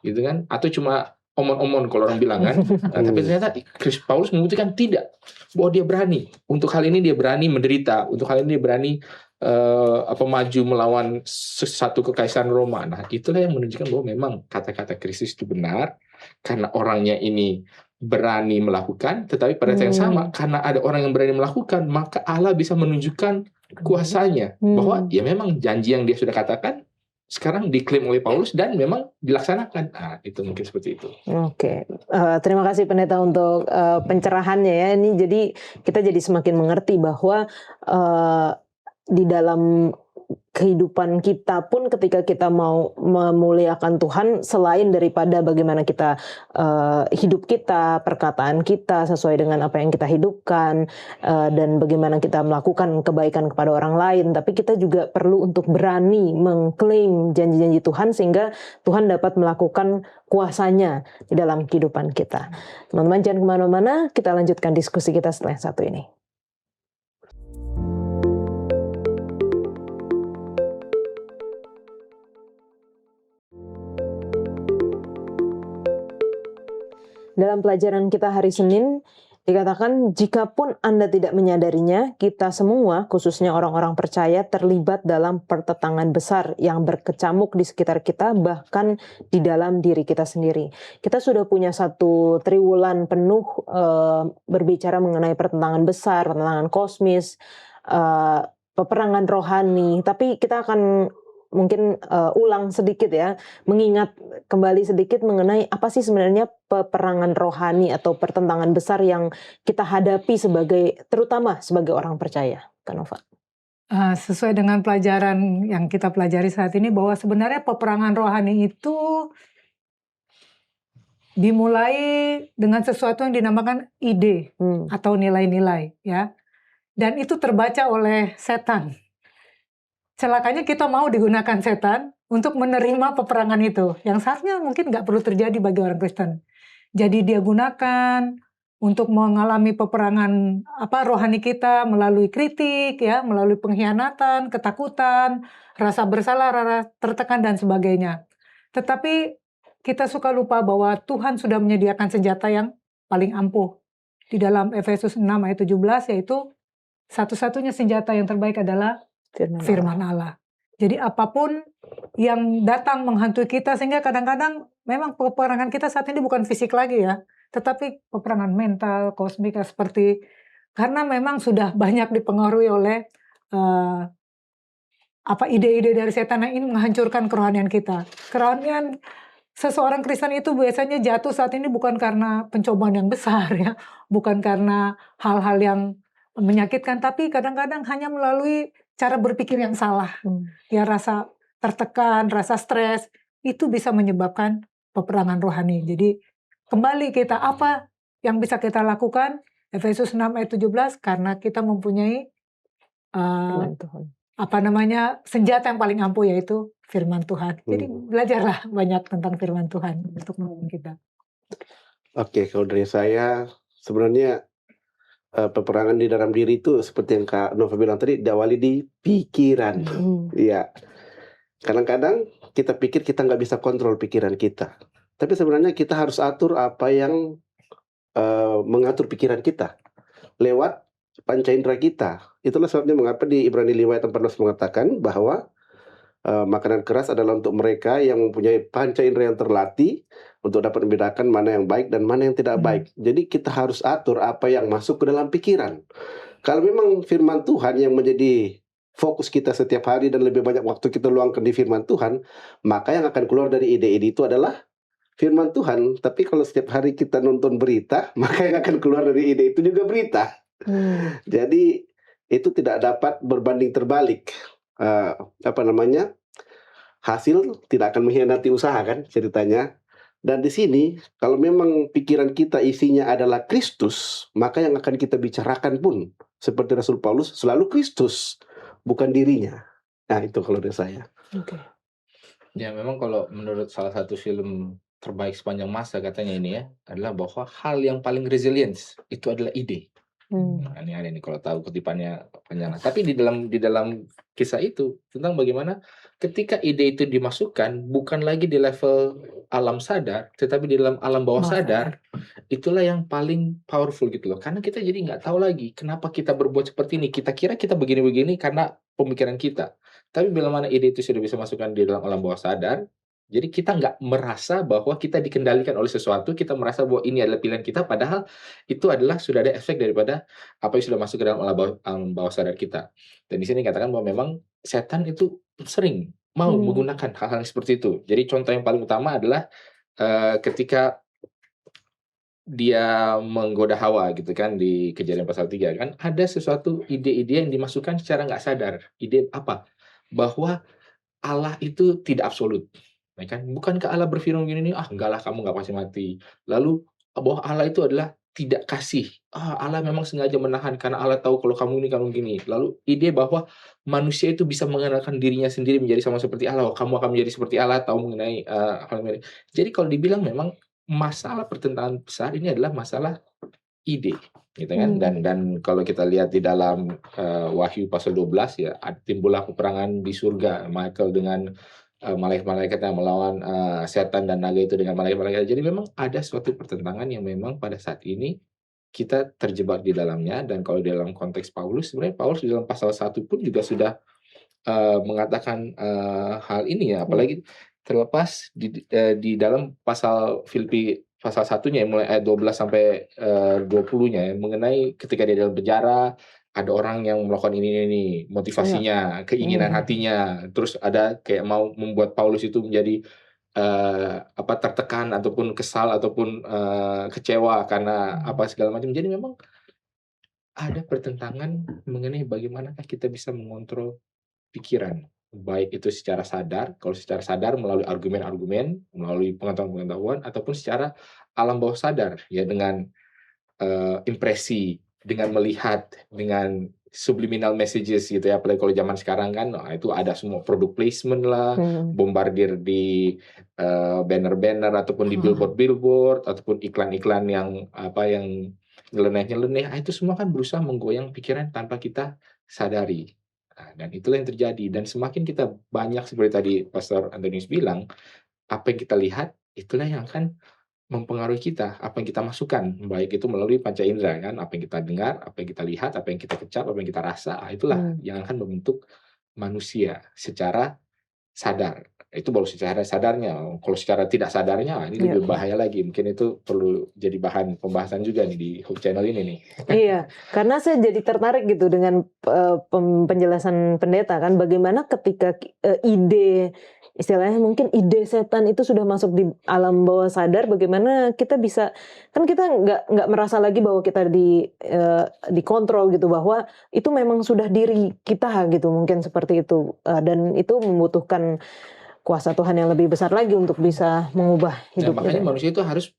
gitu kan? Atau cuma omon-omon kalau orang bilang kan. Tapi ternyata Paulus membuktikan tidak, bahwa dia berani untuk hal ini, dia berani menderita untuk hal ini, dia berani maju melawan satu kekaisaran Roma. Nah itulah yang menunjukkan bahwa memang kata-kata Kristus itu benar karena orangnya ini berani melakukan. Tetapi pada saat yang sama, karena ada orang yang berani melakukan, maka Allah bisa menunjukkan kuasanya bahwa ya memang janji yang dia sudah katakan sekarang diklaim oleh Paulus dan memang dilaksanakan. Nah, itu mungkin seperti itu. Oke. Terima kasih pendeta untuk pencerahannya ya. Ini jadi kita jadi semakin mengerti bahwa di dalam kehidupan kita pun ketika kita mau memuliakan Tuhan, selain daripada bagaimana kita hidup kita, perkataan kita sesuai dengan apa yang kita hidupkan, dan bagaimana kita melakukan kebaikan kepada orang lain, tapi kita juga perlu untuk berani mengklaim janji-janji Tuhan sehingga Tuhan dapat melakukan kuasanya di dalam kehidupan kita. Teman-teman jangan kemana-mana, kita lanjutkan diskusi kita setelah yang satu ini. Dalam pelajaran kita hari Senin, dikatakan jikapun Anda tidak menyadarinya, kita semua, khususnya orang-orang percaya, terlibat dalam pertentangan besar yang berkecamuk di sekitar kita, bahkan di dalam diri kita sendiri. Kita sudah punya satu triwulan penuh berbicara mengenai pertentangan besar, pertentangan kosmis, peperangan rohani, tapi kita akan mungkin ulang sedikit ya, mengingat kembali sedikit mengenai apa sih sebenarnya peperangan rohani atau pertentangan besar yang kita hadapi terutama sebagai orang percaya, Kak Nova. Sesuai dengan pelajaran yang kita pelajari saat ini, bahwa sebenarnya peperangan rohani itu dimulai dengan sesuatu yang dinamakan ide atau nilai-nilai ya, dan itu terbaca oleh setan. Celakanya kita mau digunakan setan untuk menerima peperangan itu, yang seharusnya mungkin nggak perlu terjadi bagi orang Kristen. Jadi dia gunakan untuk mengalami peperangan rohani kita melalui kritik, ya, melalui pengkhianatan, ketakutan, rasa bersalah, rasa tertekan dan sebagainya. Tetapi kita suka lupa bahwa Tuhan sudah menyediakan senjata yang paling ampuh. Di dalam Efesus 6 ayat 17, yaitu satu-satunya senjata yang terbaik adalah firman Allah. Jadi apapun yang datang menghantui kita, sehingga kadang-kadang memang peperangan kita saat ini bukan fisik lagi ya, tetapi peperangan mental, kosmik seperti, karena memang sudah banyak dipengaruhi oleh ide-ide dari setan yang ingin menghancurkan kerohanian kita. Kerohanian seseorang Kristen itu biasanya jatuh saat ini bukan karena pencobaan yang besar ya, bukan karena hal-hal yang menyakitkan, tapi kadang-kadang hanya melalui cara berpikir yang salah. Ya rasa tertekan, rasa stres, itu bisa menyebabkan peperangan rohani. Jadi kembali kita, apa yang bisa kita lakukan? Efesus 6 ayat 17, karena kita mempunyai Firman Tuhan. senjata yang paling ampuh, yaitu firman Tuhan. Jadi Hmm. belajarlah banyak tentang firman Tuhan untuk menolong kita. Oke, kalau dari saya sebenarnya peperangan di dalam diri itu seperti yang Kak Nova bilang tadi, diawali di pikiran. Iya. Kadang-kadang kita pikir kita nggak bisa kontrol pikiran kita. Tapi sebenarnya kita harus atur apa yang mengatur pikiran kita lewat panca indera kita. Itulah sebabnya mengapa di Ibrani 5 ayat 14 mengatakan bahwa makanan keras adalah untuk mereka yang mempunyai panca indera yang terlatih untuk dapat membedakan mana yang baik dan mana yang tidak baik. Jadi kita harus atur apa yang masuk ke dalam pikiran. Kalau memang firman Tuhan yang menjadi fokus kita setiap hari dan lebih banyak waktu kita luangkan di firman Tuhan, maka yang akan keluar dari ide-ide itu adalah firman Tuhan. Tapi kalau setiap hari kita nonton berita, maka yang akan keluar dari ide itu juga berita. Jadi itu tidak dapat berbanding terbalik. Hasil tidak akan mengkhianati usaha, kan ceritanya. Dan di sini kalau memang pikiran kita isinya adalah Kristus, maka yang akan kita bicarakan pun seperti Rasul Paulus selalu Kristus, bukan dirinya. Nah, itu kalau dari saya. Oke. Ya memang kalau menurut salah satu film terbaik sepanjang masa katanya ini ya, adalah bahwa hal yang paling resilience itu adalah ide. Nah, ini ada nih kalau tahu kutipannya panjang. Tapi di dalam kisah itu tentang bagaimana ketika ide itu dimasukkan bukan lagi di level alam sadar, tetapi di dalam alam bawah sadar, itulah yang paling powerful gitu loh. Karena kita jadi nggak tahu lagi kenapa kita berbuat seperti ini. Kita kira kita begini-begini karena pemikiran kita. Tapi bila mana ide itu sudah bisa masukkan di dalam alam bawah sadar, jadi kita nggak merasa bahwa kita dikendalikan oleh sesuatu, kita merasa bahwa ini adalah pilihan kita, padahal itu adalah sudah ada efek daripada apa yang sudah masuk ke dalam alam bawah sadar kita. Dan di sini dikatakan bahwa memang setan itu sering mau menggunakan hal-hal yang seperti itu. Jadi contoh yang paling utama adalah ketika dia menggoda Hawa gitu kan di Kejadian pasal 3 kan, ada sesuatu ide-ide yang dimasukkan secara nggak sadar. Ide apa? Bahwa Allah itu tidak absolut. Ya kan? Bukankah Allah berfirman gini nih, enggak lah kamu nggak pasti mati. Lalu bahwa Allah itu adalah tidak kasih. Allah memang sengaja menahan karena Allah tahu kalau kamu ini kamu gini. Lalu ide bahwa manusia itu bisa mengenalkan dirinya sendiri menjadi sama seperti Allah. Kamu akan menjadi seperti Allah, tahu mengenai hal ini. Jadi kalau dibilang memang masalah pertentangan besar ini adalah masalah ide, gitu kan. Dan kalau kita lihat di dalam Wahyu pasal 12 ya, timbullah peperangan di surga, Michael dengan malaikat-malaikat yang melawan setan dan naga itu dengan malaikat-malaikat. Jadi memang ada suatu pertentangan yang memang pada saat ini kita terjebak di dalamnya. Dan kalau dalam konteks Paulus, sebenarnya Paulus di dalam pasal 1 pun juga sudah mengatakan hal ini ya, apalagi terlepas di dalam pasal Filipi pasal 1-nya mulai ayat 12 sampai 20-nya ya, mengenai ketika dia dalam penjara, ada orang yang melakukan ini motivasinya, keinginan hatinya, terus ada kayak mau membuat Paulus itu menjadi tertekan ataupun kesal ataupun kecewa karena apa segala macam. Jadi memang ada pertentangan mengenai bagaimanakah kita bisa mengontrol pikiran, baik itu secara sadar, kalau secara sadar melalui argumen-argumen, melalui pengetahuan-pengetahuan, ataupun secara alam bawah sadar, ya dengan impresi, dengan melihat, dengan subliminal messages gitu ya, apalagi kalau zaman sekarang kan, itu ada semua produk placement lah, bombardir di banner-banner ataupun di billboard-billboard, ataupun iklan-iklan yang nyeleneh-nyeleneh, itu semua kan berusaha menggoyang pikiran tanpa kita sadari. Nah, dan itulah yang terjadi. Dan semakin kita banyak seperti tadi Pastor Antonius bilang, apa yang kita lihat itulah yang akan mempengaruhi kita, apa yang kita masukkan, baik itu melalui panca indera kan, apa yang kita dengar, apa yang kita lihat, apa yang kita kecap, apa yang kita rasa, itulah yang akan membentuk manusia secara sadar. Itu baru secara sadarnya. Kalau secara tidak sadarnya, ini Iya. lebih bahaya lagi. Mungkin itu perlu jadi bahan pembahasan juga nih di Hope Channel ini nih. Iya, karena saya jadi tertarik gitu dengan penjelasan pendeta kan, bagaimana ketika ide, istilahnya mungkin ide setan itu sudah masuk di alam bawah sadar, bagaimana kita bisa, kan kita nggak merasa lagi bahwa kita dikontrol gitu, bahwa itu memang sudah diri kita gitu, mungkin seperti itu. Dan itu membutuhkan kuasa Tuhan yang lebih besar lagi untuk bisa mengubah Nah, hidup makanya kita. manusia itu harus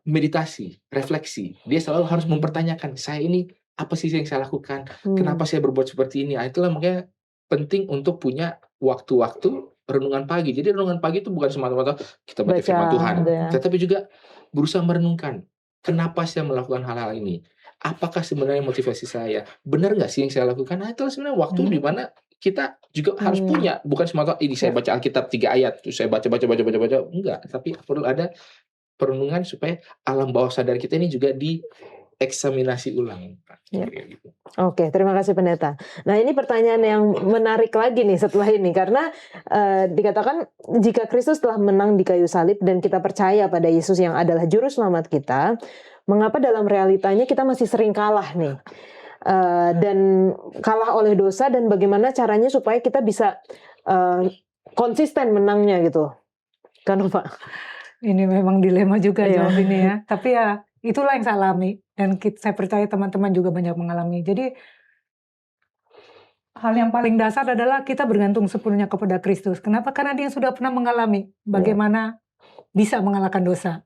meditasi, refleksi. Dia selalu harus mempertanyakan, saya ini apa sih yang saya lakukan? Kenapa saya berbuat seperti ini? Itulah makanya penting untuk punya waktu-waktu renungan pagi. Jadi renungan pagi itu bukan semata-mata kita baca firman Tuhan, Baca, ya. tetapi juga berusaha merenungkan, kenapa saya melakukan hal-hal ini? Apakah sebenarnya motivasi saya? Benar nggak sih yang saya lakukan? Nah, itu sebenarnya waktu di mana kita juga harus punya, bukan semata ini saya baca Alkitab 3 ayat, terus saya baca, enggak, tapi perlu ada perenungan supaya alam bawah sadar kita ini juga dieksaminasi ulang. Ya. Gitu. Oke, terima kasih pendeta. Nah, ini pertanyaan yang menarik lagi nih setelah ini, karena dikatakan jika Kristus telah menang di kayu salib dan kita percaya pada Yesus yang adalah juru selamat kita, mengapa dalam realitanya kita masih sering kalah nih? Dan kalah oleh dosa, dan bagaimana caranya supaya kita bisa konsisten menangnya gitu, kan Pak? Ini memang dilema juga Iya. jawab ini ya. Tapi ya itulah yang saya alami, dan saya percaya teman-teman juga banyak mengalami. Jadi hal yang paling dasar adalah kita bergantung sepenuhnya kepada Kristus. Kenapa? Karena dia sudah pernah mengalami bagaimana bisa mengalahkan dosa.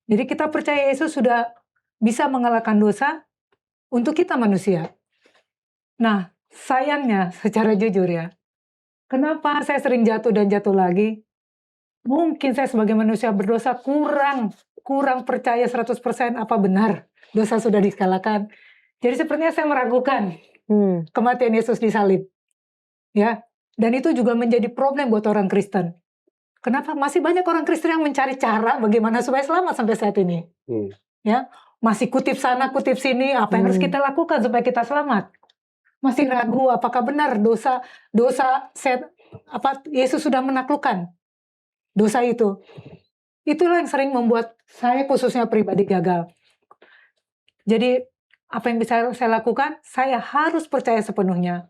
Jadi kita percaya Yesus sudah bisa mengalahkan dosa untuk kita manusia. Nah, sayangnya secara jujur ya, kenapa saya sering jatuh dan jatuh lagi? Mungkin saya sebagai manusia berdosa kurang percaya 100% apa benar dosa sudah dikalahkan. Jadi sepertinya saya meragukan kematian Yesus di salib. Ya, dan itu juga menjadi problem buat orang Kristen. Kenapa? Masih banyak orang Kristen yang mencari cara bagaimana supaya selamat sampai saat ini. Ya, masih kutip sana, kutip sini, apa yang harus kita lakukan supaya kita selamat. Masih ragu apakah benar Yesus sudah menaklukkan dosa itu. Itulah yang sering membuat saya khususnya pribadi gagal. Jadi apa yang bisa saya lakukan? Saya harus percaya sepenuhnya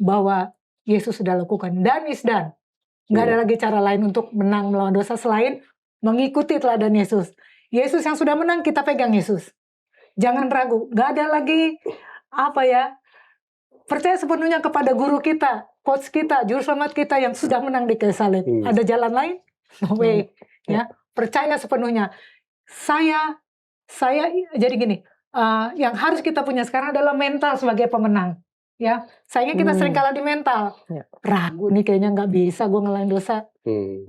bahwa Yesus sudah lakukan, dan is done. Nggak ada lagi cara lain untuk menang melawan dosa selain mengikuti teladan Yesus. Yesus yang sudah menang, kita pegang Yesus. Jangan ragu, nggak ada lagi percaya sepenuhnya kepada guru kita, coach kita, juru selamat kita yang sudah menang di kayu salib. Ada jalan lain? No way. Ya, percaya sepenuhnya. Saya jadi gini, yang harus kita punya sekarang adalah mental sebagai pemenang. Ya, sayangnya kita sering kalah di mental. Ragu nih, kayaknya nggak bisa gue ngelain dosa.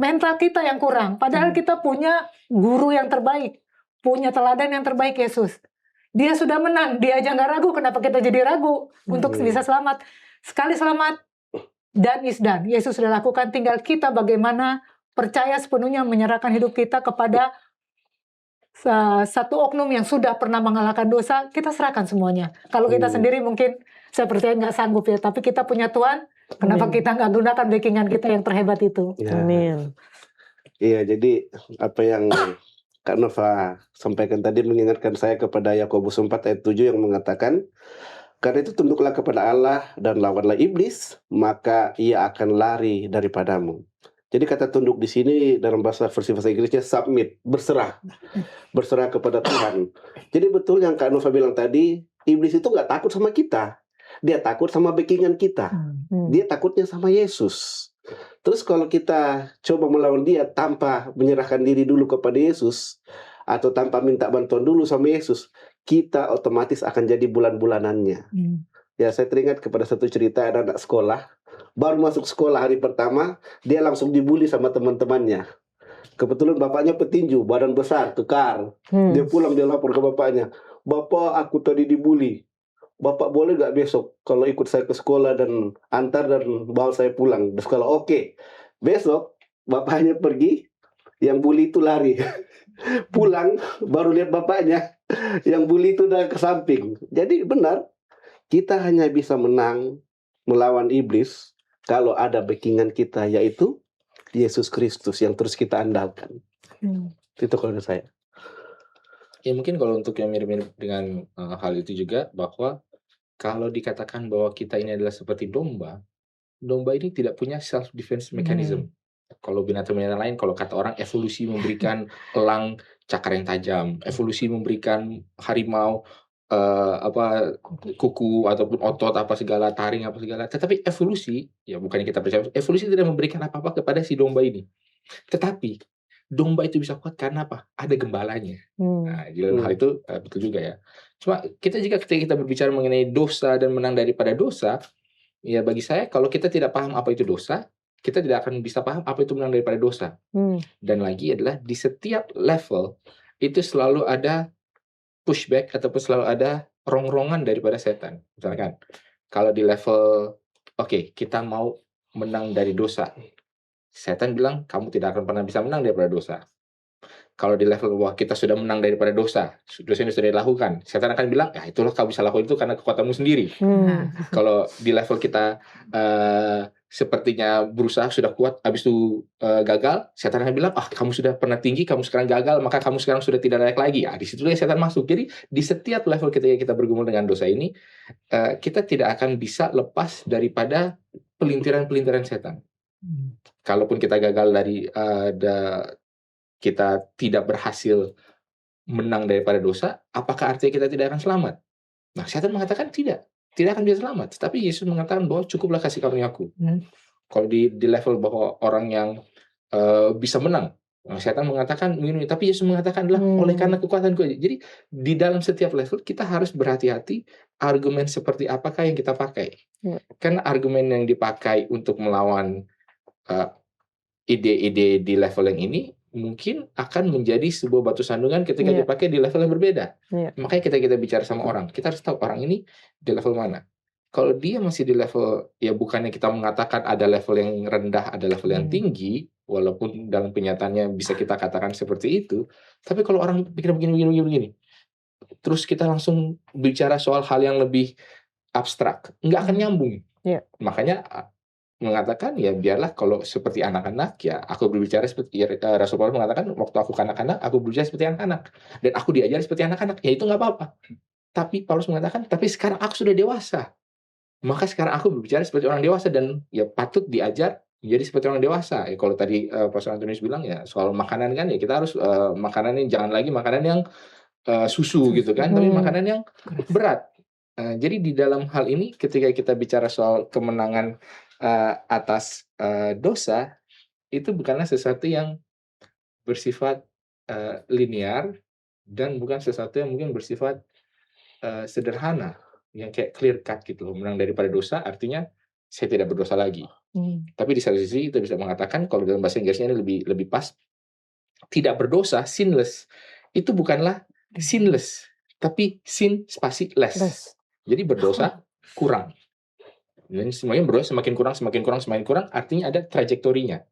Mental kita yang kurang. Padahal kita punya guru yang terbaik, punya teladan yang terbaik, Yesus. Dia sudah menang, dia aja nggak ragu. Kenapa kita jadi ragu untuk bisa selamat? Sekali selamat, dan is done. Yesus sudah lakukan, tinggal kita bagaimana percaya sepenuhnya menyerahkan hidup kita kepada satu oknum yang sudah pernah mengalahkan dosa. Kita serahkan semuanya. Kalau kita sendiri mungkin saya percaya nggak sanggup ya, tapi kita punya Tuhan. Kenapa kita nggak gunakan backingan kita yang terhebat itu? Amin. Iya, jadi apa yang Kak Nova sampaikan tadi mengingatkan saya kepada Yakobus 4 ayat 7 yang mengatakan, karena itu tunduklah kepada Allah dan lawanlah iblis, maka ia akan lari daripadamu. Jadi kata tunduk di sini dalam versi bahasa Inggrisnya submit, berserah kepada Tuhan. Jadi betul yang Kak Nova bilang tadi, iblis itu nggak takut sama kita, dia takut sama backingan kita, dia takutnya sama Yesus. Terus kalau kita coba melawan dia tanpa menyerahkan diri dulu kepada Yesus, atau tanpa minta bantuan dulu sama Yesus, kita otomatis akan jadi bulan-bulanannya. Ya, saya teringat kepada satu cerita, ada anak sekolah, baru masuk sekolah hari pertama, dia langsung dibully sama teman-temannya. Kebetulan bapaknya petinju, badan besar, kekar. Dia pulang, dia lapor ke bapaknya, "Bapak, aku tadi dibully. Bapak boleh gak besok kalau ikut saya ke sekolah dan antar dan bawa saya pulang ke sekolah?" Oke. Besok bapaknya pergi, yang bully itu lari. Pulang baru lihat bapaknya, yang bully itu udah ke samping. Jadi benar, kita hanya bisa menang melawan iblis kalau ada backingan kita, yaitu Yesus Kristus yang terus kita andalkan. Itu kalau menurut saya. Ya mungkin kalau untuk yang mirip-mirip dengan hal itu juga, bahwa kalau dikatakan bahwa kita ini adalah seperti domba, domba ini tidak punya self defense mechanism. Kalau binatang-binatang lain, kalau kata orang, evolusi memberikan elang cakar yang tajam, evolusi memberikan harimau kuku ataupun otot apa segala, taring apa segala. Tetapi evolusi, ya bukannya kita percaya, evolusi tidak memberikan apa-apa kepada si domba ini. Tetapi domba itu bisa kuat karena apa? Ada gembalanya. Nah, di dalam hal itu betul juga ya. Cuma kita ketika kita berbicara mengenai dosa dan menang daripada dosa, ya bagi saya kalau kita tidak paham apa itu dosa, kita tidak akan bisa paham apa itu menang daripada dosa. Dan lagi adalah di setiap level itu selalu ada pushback ataupun selalu ada rongrongan daripada setan. Misalkan kalau di level kita mau menang dari dosa, setan bilang kamu tidak akan pernah bisa menang daripada dosa. Kalau di level bahwa kita sudah menang daripada dosa ini sudah dilakukan, setan akan bilang, ya itulah kamu bisa lakukan itu karena kekuatanmu sendiri. Kalau di level kita sepertinya berusaha sudah kuat, habis itu gagal, setan akan bilang, kamu sudah pernah tinggi, kamu sekarang gagal, maka kamu sekarang sudah tidak layak lagi. Di situ setan masuk. Jadi di setiap level ketika kita bergumul dengan dosa ini, kita tidak akan bisa lepas daripada pelintiran-pelintiran setan. Kalaupun kita gagal dari kita tidak berhasil menang daripada dosa, apakah artinya kita tidak akan selamat? Nah, setan mengatakan tidak akan bisa selamat. Tapi Yesus mengatakan bahwa cukuplah kasih karunia-Ku. Kalau di level bahwa orang yang bisa menang, setan mengatakan begini, tapi Yesus mengatakan adalah oleh karena kekuatanku. Jadi di dalam setiap level kita harus berhati-hati argumen seperti apakah yang kita pakai. Karena argumen yang dipakai untuk melawan ide-ide di level yang ini mungkin akan menjadi sebuah batu sandungan ketika dipakai di level yang berbeda. Makanya kita bicara sama orang, kita harus tahu orang ini di level mana. Kalau dia masih di level, ya bukannya kita mengatakan ada level yang rendah, ada level yang tinggi, walaupun dalam kenyataannya bisa kita katakan seperti itu, tapi kalau orang pikir begini, terus kita langsung bicara soal hal yang lebih abstrak, nggak akan nyambung. Makanya mengatakan ya biarlah kalau seperti anak-anak, ya aku berbicara seperti Rasul Paulus mengatakan waktu aku kanak-kanak aku berbicara seperti anak-anak dan aku diajari seperti anak-anak, ya itu nggak apa-apa. Tapi Paulus mengatakan tapi sekarang aku sudah dewasa, maka sekarang aku berbicara seperti orang dewasa dan ya patut diajar menjadi seperti orang dewasa. Ya kalau tadi Pastor Antonius bilang ya soal makanan kan, ya kita harus makanan yang jangan lagi makanan yang susu gitu kan, tapi makanan yang berat. Jadi di dalam hal ini ketika kita bicara soal kemenangan atas dosa, itu bukanlah sesuatu yang bersifat linear dan bukan sesuatu yang mungkin bersifat sederhana, yang kayak clear cut gitu loh. Menang daripada dosa artinya saya tidak berdosa lagi. Tapi di satu sisi kita bisa mengatakan kalau dalam bahasa Inggrisnya ini lebih pas, tidak berdosa, sinless, itu bukanlah sinless, tapi sin spasi less. Jadi berdosa kurang. Dan semuanya berdosa semakin kurang, artinya ada trajektorinya.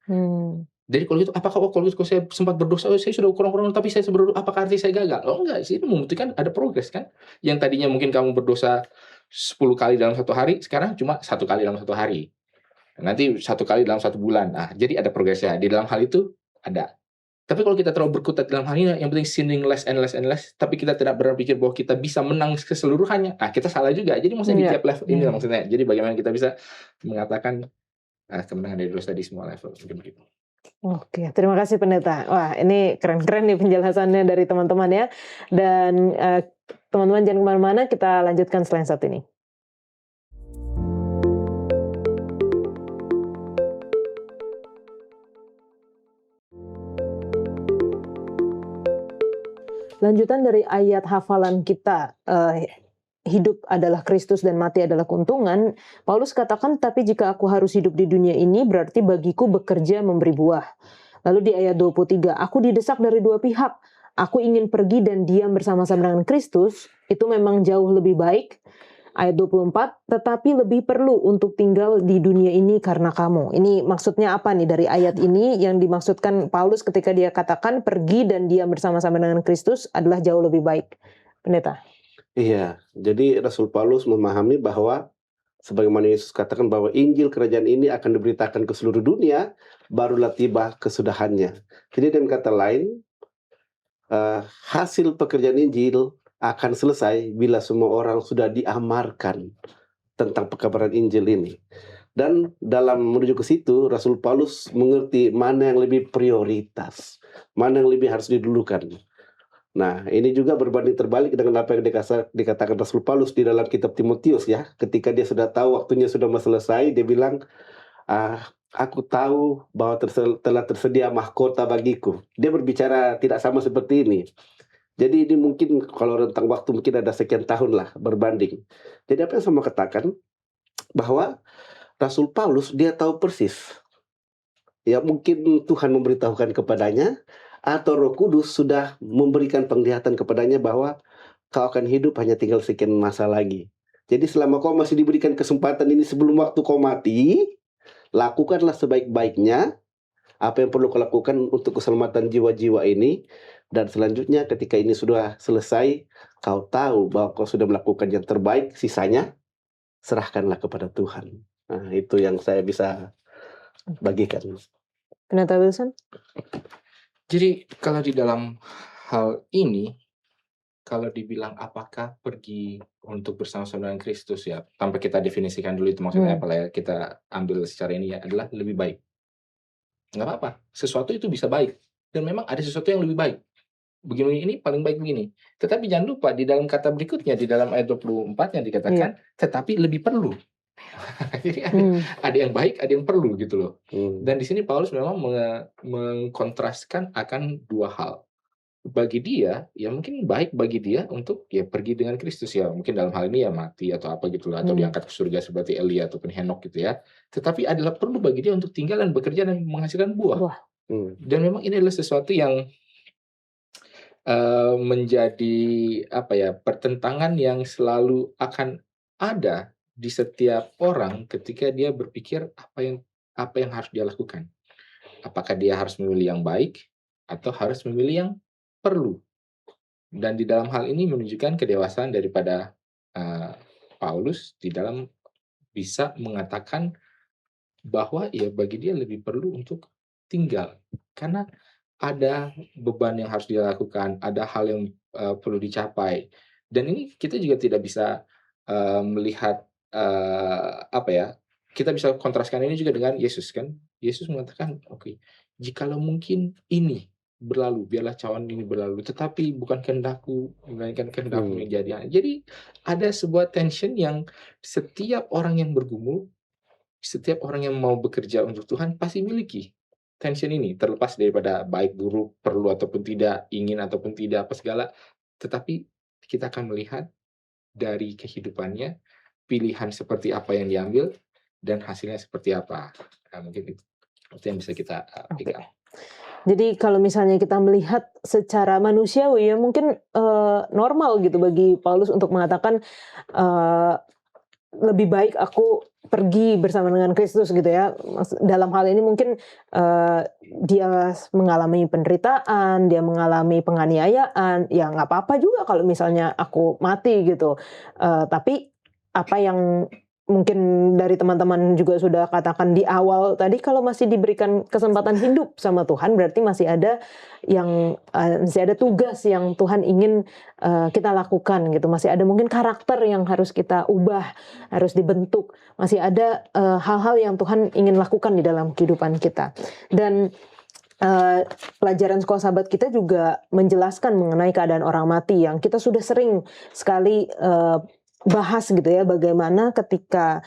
Jadi kalau gitu, apakah kalau saya sempat berdosa, saya sudah kurang, tapi saya berdosa, apakah artinya saya gagal? Oh enggak, sih itu membuktikan ada progres kan. Yang tadinya mungkin kamu berdosa 10 kali dalam satu hari, sekarang cuma 1 kali dalam 1 hari. Nanti 1 kali dalam 1 bulan. Nah, jadi ada progresnya. Di dalam hal itu ada. Tapi kalau kita terlalu berkutat dalam hal ini, yang penting sinning less and less, tapi kita tidak berpikir bahwa kita bisa menang keseluruhannya, kita salah juga. Jadi maksudnya di tiap level ini maksudnya. Jadi bagaimana kita bisa mengatakan kemenangan dari dosa di semua level. Mungkin begitu. Oke, terima kasih Pendeta. Wah, ini keren-keren nih penjelasannya dari teman-teman ya. Dan teman-teman jangan kemana-mana, kita lanjutkan selain satu ini. Lanjutan dari ayat hafalan kita, hidup adalah Kristus dan mati adalah keuntungan. Paulus katakan, tapi jika aku harus hidup di dunia ini, berarti bagiku bekerja memberi buah. Lalu di ayat 23, aku didesak dari dua pihak. Aku ingin pergi dan diam bersama-sama dengan Kristus, itu memang jauh lebih baik. Ayat 24, tetapi lebih perlu untuk tinggal di dunia ini karena kamu. Ini maksudnya apa nih dari ayat ini yang dimaksudkan Paulus ketika dia katakan pergi dan diam bersama-sama dengan Kristus adalah jauh lebih baik. Pendeta. Iya, jadi Rasul Paulus memahami bahwa Sebagaimana Yesus katakan bahwa Injil kerajaan ini akan diberitakan ke seluruh dunia, barulah tiba kesudahannya. Jadi dengan kata lain, hasil pekerjaan Injil akan selesai bila semua orang sudah diamarkan tentang pekabaran Injil ini. Dan dalam menuju ke situ, Rasul Paulus mengerti mana yang lebih prioritas, mana yang lebih harus didulukan. Nah, ini juga berbanding terbalik dengan apa yang dikatakan Rasul Paulus di dalam kitab Timotius ya. Ketika dia sudah tahu waktunya sudah mau selesai, dia bilang, aku tahu bahwa telah tersedia mahkota bagiku. Dia berbicara tidak sama seperti ini. Jadi ini mungkin kalau rentang waktu mungkin ada sekian tahun lah berbanding. Jadi apa yang saya mau katakan, bahwa Rasul Paulus dia tahu persis. Ya mungkin Tuhan memberitahukan kepadanya, atau Roh Kudus sudah memberikan penglihatan kepadanya bahwa kau akan hidup hanya tinggal sekian masa lagi. Jadi selama kau masih diberikan kesempatan ini sebelum waktu kau mati, lakukanlah sebaik-baiknya apa yang perlu kau lakukan untuk keselamatan jiwa-jiwa ini. Dan selanjutnya ketika ini sudah selesai, kau tahu bahwa kau sudah melakukan yang terbaik, sisanya serahkanlah kepada Tuhan. Nah, itu yang saya bisa bagikan. Pendeta Wilson? Jadi kalau di dalam hal ini, kalau dibilang apakah pergi untuk bersama-sama dengan Kristus ya, tanpa kita definisikan dulu itu maksudnya apa lah ya, kita ambil secara ini ya, adalah lebih baik. Nggak apa-apa, sesuatu itu bisa baik. Dan memang ada sesuatu yang lebih baik. Begini ini paling baik begini. Tetapi jangan lupa di dalam kata berikutnya, di dalam ayat 24 yang dikatakan, tetapi lebih perlu. Jadi ada yang baik, ada yang perlu gitu loh. Dan di sini Paulus memang mengkontraskan akan dua hal. Bagi dia, ya mungkin baik bagi dia untuk ya pergi dengan Kristus ya. Mungkin dalam hal ini ya mati atau apa gitu loh, atau diangkat ke surga seperti Elia ataupun Henok gitu ya. Tetapi adalah perlu bagi dia untuk tinggal dan bekerja dan menghasilkan buah. Dan memang ini adalah sesuatu yang menjadi apa ya, pertentangan yang selalu akan ada di setiap orang ketika dia berpikir apa yang harus dia lakukan. Apakah dia harus memilih yang baik atau harus memilih yang perlu. Dan di dalam hal ini menunjukkan kedewasaan daripada Paulus di dalam bisa mengatakan bahwa ya bagi dia lebih perlu untuk tinggal. Karena ada beban yang harus dilakukan, ada hal yang perlu dicapai. Dan ini kita juga tidak bisa melihat apa ya, kita bisa kontraskan ini juga dengan Yesus kan. Yesus mengatakan, oke, jikalau mungkin ini berlalu, biarlah cawan ini berlalu, tetapi bukan kehendakku, melainkan kehendakmu yang jadi. Jadi ada sebuah tension yang setiap orang yang bergumul, setiap orang yang mau bekerja untuk Tuhan pasti miliki tension ini, terlepas daripada baik buruk, perlu ataupun tidak, ingin ataupun tidak, apa segala. Tetapi kita akan melihat dari kehidupannya, pilihan seperti apa yang diambil, dan hasilnya seperti apa. Nah, mungkin itu yang bisa kita pegang. Jadi kalau misalnya kita melihat secara manusiawi ya mungkin normal gitu bagi Paulus untuk mengatakan lebih baik aku pergi bersama dengan Kristus gitu ya. Dalam hal ini mungkin dia mengalami penderitaan, dia mengalami penganiayaan, ya nggak apa-apa juga kalau misalnya aku mati gitu. Tapi apa yang mungkin dari teman-teman juga sudah katakan di awal tadi, kalau masih diberikan kesempatan hidup sama Tuhan, berarti masih ada tugas yang Tuhan ingin kita lakukan gitu. Masih ada mungkin karakter yang harus kita ubah, harus dibentuk. Masih ada hal-hal yang Tuhan ingin lakukan di dalam kehidupan kita. Dan pelajaran sekolah sahabat kita juga menjelaskan mengenai keadaan orang mati yang kita sudah sering sekali bahas gitu ya, bagaimana ketika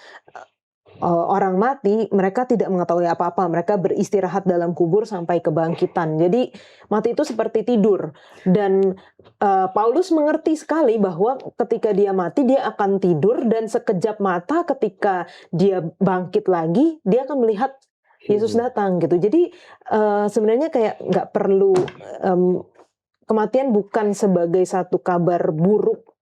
orang mati mereka tidak mengetahui apa-apa, mereka beristirahat dalam kubur sampai kebangkitan. Jadi mati itu seperti tidur, dan Paulus mengerti sekali bahwa ketika dia mati dia akan tidur, dan sekejap mata ketika dia bangkit lagi dia akan melihat Yesus datang gitu. Jadi sebenarnya kayak nggak perlu, kematian bukan sebagai satu kabar buruk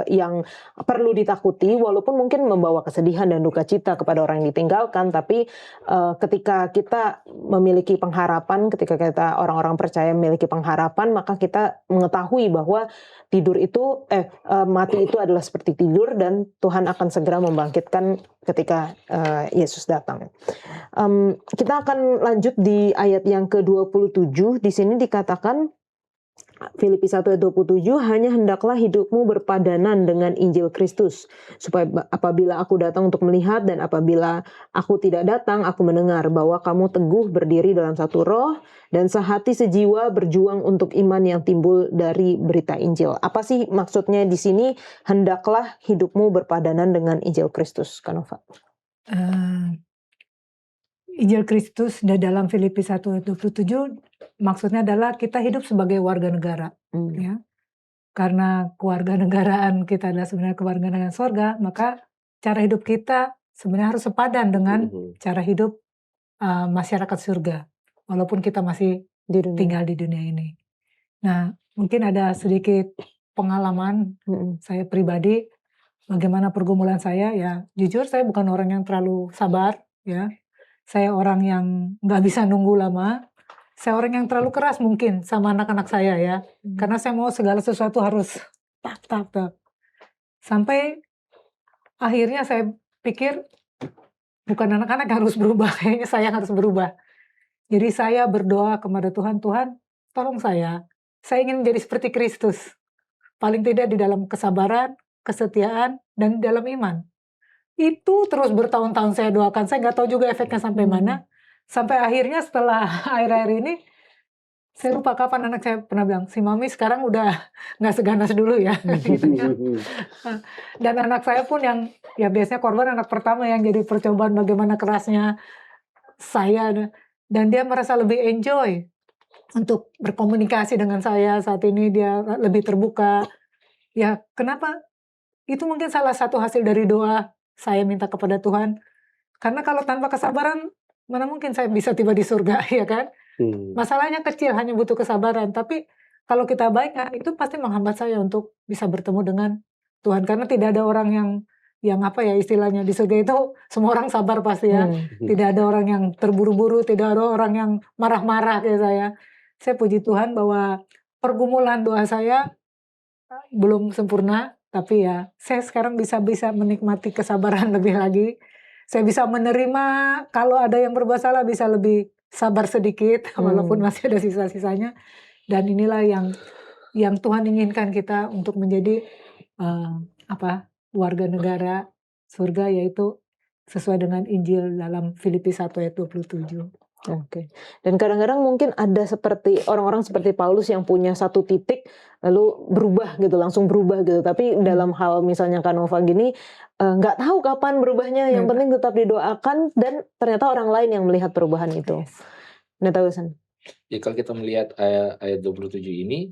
yang perlu ditakuti, walaupun mungkin membawa kesedihan dan duka cita kepada orang yang ditinggalkan, tapi ketika kita memiliki pengharapan, ketika kita orang-orang percaya memiliki pengharapan, maka kita mengetahui bahwa mati itu adalah seperti tidur dan Tuhan akan segera membangkitkan ketika Yesus datang. Kita akan lanjut di ayat yang ke-27. Di sini dikatakan, Filipi 1 ayat 27, hanya hendaklah hidupmu berpadanan dengan Injil Kristus, supaya apabila aku datang untuk melihat dan apabila aku tidak datang, aku mendengar bahwa kamu teguh berdiri dalam satu roh dan sehati sejiwa berjuang untuk iman yang timbul dari berita Injil. Apa sih maksudnya di sini, hendaklah hidupmu berpadanan dengan Injil Kristus, Kanova? Injil Kristus dalam Filipi 1 ayat 27 maksudnya adalah kita hidup sebagai warga negara, ya. Karena kewarganegaraan kita adalah sebenarnya kewarganegaraan sorga, maka cara hidup kita sebenarnya harus sepadan dengan cara hidup masyarakat surga, walaupun kita masih tinggal di dunia ini. Nah, mungkin ada sedikit pengalaman saya pribadi, bagaimana pergumulan saya, ya jujur saya bukan orang yang terlalu sabar, ya. Saya orang yang nggak bisa nunggu lama. Saya orang yang terlalu keras mungkin sama anak-anak saya, ya. Karena saya mau segala sesuatu harus tak. Sampai akhirnya saya pikir bukan anak-anak yang harus berubah, kayaknya saya yang harus berubah. Jadi saya berdoa kepada Tuhan, Tuhan tolong saya ingin menjadi seperti Kristus. Paling tidak di dalam kesabaran, kesetiaan, dan di dalam iman. Itu terus bertahun-tahun saya doakan, saya nggak tahu juga efeknya sampai mana. Sampai akhirnya setelah akhir-akhir ini, saya lupa kapan anak saya pernah bilang, si Mami sekarang udah nggak seganas dulu ya. Gitu kan. Dan anak saya pun yang, ya biasanya korban anak pertama yang jadi percobaan bagaimana kerasnya saya. Dan dia merasa lebih enjoy untuk berkomunikasi dengan saya saat ini, dia lebih terbuka. Ya kenapa? Itu mungkin salah satu hasil dari doa saya minta kepada Tuhan. Karena kalau tanpa kesabaran, mana mungkin saya bisa tiba di surga, ya kan? Masalahnya kecil, hanya butuh kesabaran. Tapi kalau kita baik, itu pasti menghambat saya untuk bisa bertemu dengan Tuhan. Karena tidak ada orang yang apa ya istilahnya, di surga itu semua orang sabar pasti ya. Tidak ada orang yang terburu-buru, tidak ada orang yang marah-marah kayak saya. Saya puji Tuhan bahwa pergumulan doa saya belum sempurna. Tapi ya, saya sekarang bisa menikmati kesabaran lebih lagi. Saya bisa menerima kalau ada yang berbuat salah, bisa lebih sabar sedikit, walaupun masih ada sisa-sisanya. Dan inilah yang Tuhan inginkan kita untuk menjadi warga negara surga, yaitu sesuai dengan Injil dalam Filipi 1 ayat 27. Oke. Dan kadang-kadang mungkin ada seperti orang-orang seperti Paulus yang punya satu titik lalu berubah gitu, langsung berubah gitu. Tapi dalam hal misalnya Kanova gini nggak tahu kapan berubahnya. Yang penting tetap didoakan dan ternyata orang lain yang melihat perubahan itu. Netawisan. Ya kalau kita melihat ayat 27 ini,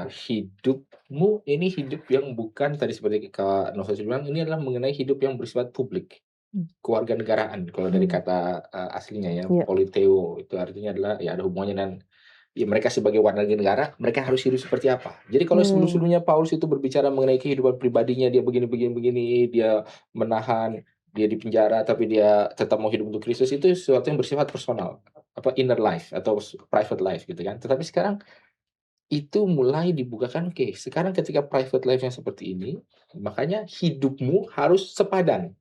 hidupmu ini hidup yang bukan tadi seperti Kak Nova bilang, ini adalah mengenai hidup yang bersifat publik. Kewarganegaraan kalau dari kata aslinya ya, politeo itu artinya adalah ya ada hubungannya dengan ya mereka sebagai warga negara, mereka harus hidup seperti apa. Jadi kalau sebelum-sebelumnya Paulus itu berbicara mengenai kehidupan pribadinya, dia begini, dia menahan, dia di penjara tapi dia tetap mau hidup untuk Kristus, itu sesuatu yang bersifat personal, inner life atau private life gitu kan. Tetapi sekarang itu mulai dibukakan, oke, sekarang ketika private life-nya seperti ini, makanya hidupmu harus sepadan.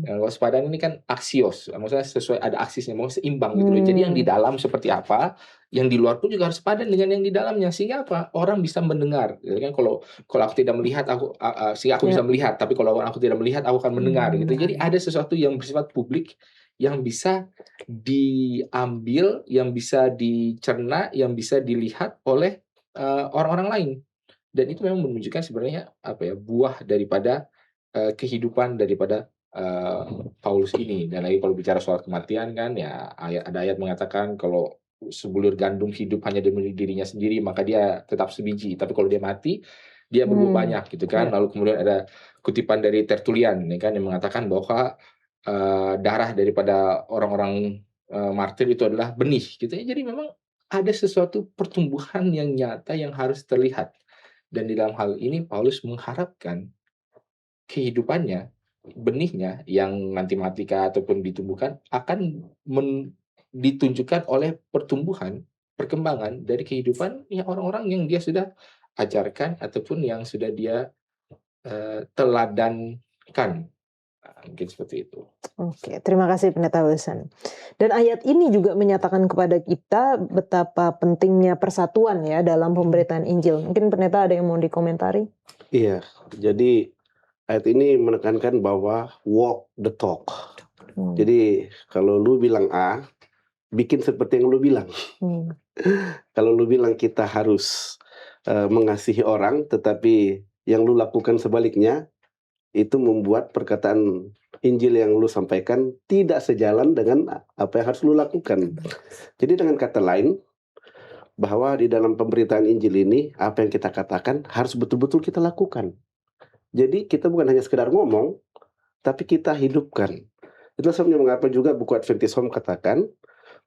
Kalau sepadan ini kan aksios, maksudnya sesuai, ada aksisnya, maksudnya seimbang gitu loh. Jadi yang di dalam seperti apa, yang di luar pun juga harus sepadan dengan yang di dalamnya, sehingga apa? Orang bisa mendengar. Gitu kan, kalau aku tidak melihat, sehingga aku bisa melihat, tapi kalau aku tidak melihat, aku akan mendengar gitu. Jadi ada sesuatu yang bersifat publik, yang bisa diambil, yang bisa dicerna, yang bisa dilihat oleh orang-orang lain. Dan itu memang menunjukkan sebenarnya buah daripada kehidupan daripada Paulus ini. Dan lagi kalau bicara soal kematian kan ya, ada ayat mengatakan kalau sebulir gandum hidup hanya demi dirinya sendiri, maka dia tetap sebiji, tapi kalau dia mati dia berbuah banyak gitu kan. Lalu kemudian ada kutipan dari Tertullian ya kan, yang mengatakan bahwa darah daripada orang-orang martir itu adalah benih gitu ya. Jadi memang ada sesuatu pertumbuhan yang nyata yang harus terlihat Dan di dalam hal ini Paulus mengharapkan kehidupannya, benihnya yang nanti matika ataupun ditumbuhkan akan ditunjukkan oleh pertumbuhan, perkembangan dari kehidupan ya orang-orang yang dia sudah ajarkan ataupun yang sudah dia teladankan. Mungkin seperti itu. Oke, terima kasih Pendeta Wilson. Dan ayat ini juga menyatakan kepada kita betapa pentingnya persatuan ya dalam pemberitaan Injil. Mungkin Pendeta ada yang mau dikomentari? Iya, jadi ayat ini menekankan bahwa walk the talk. Jadi kalau lu bilang A, bikin seperti yang lu bilang. Kalau lu bilang kita harus mengasihi orang, tetapi yang lu lakukan sebaliknya, itu membuat perkataan Injil yang lu sampaikan tidak sejalan dengan apa yang harus lu lakukan. Jadi dengan kata lain, bahwa di dalam pemberitaan Injil ini, apa yang kita katakan harus betul-betul kita lakukan. Jadi kita bukan hanya sekedar ngomong, tapi kita hidupkan. Itu sebabnya mengapa juga buku Adventist Home katakan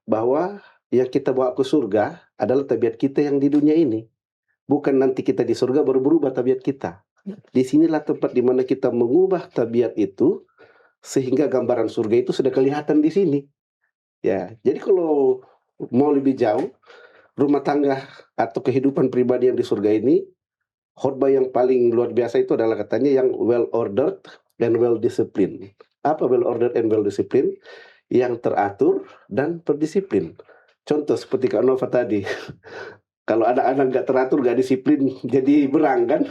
bahwa yang kita bawa ke surga adalah tabiat kita yang di dunia ini. Bukan nanti kita di surga baru berubah tabiat kita. Disinilah tempat di mana kita mengubah tabiat itu sehingga gambaran surga itu sudah kelihatan di sini. Ya, jadi kalau mau lebih jauh, rumah tangga atau kehidupan pribadi yang di surga ini, khotbah yang paling luar biasa itu adalah katanya yang well ordered and well disciplined. Apa well ordered and well disciplined? Yang teratur dan berdisiplin. Contoh seperti Kak Nova tadi. Kalau ada anak nggak teratur, nggak disiplin, jadi berang kan.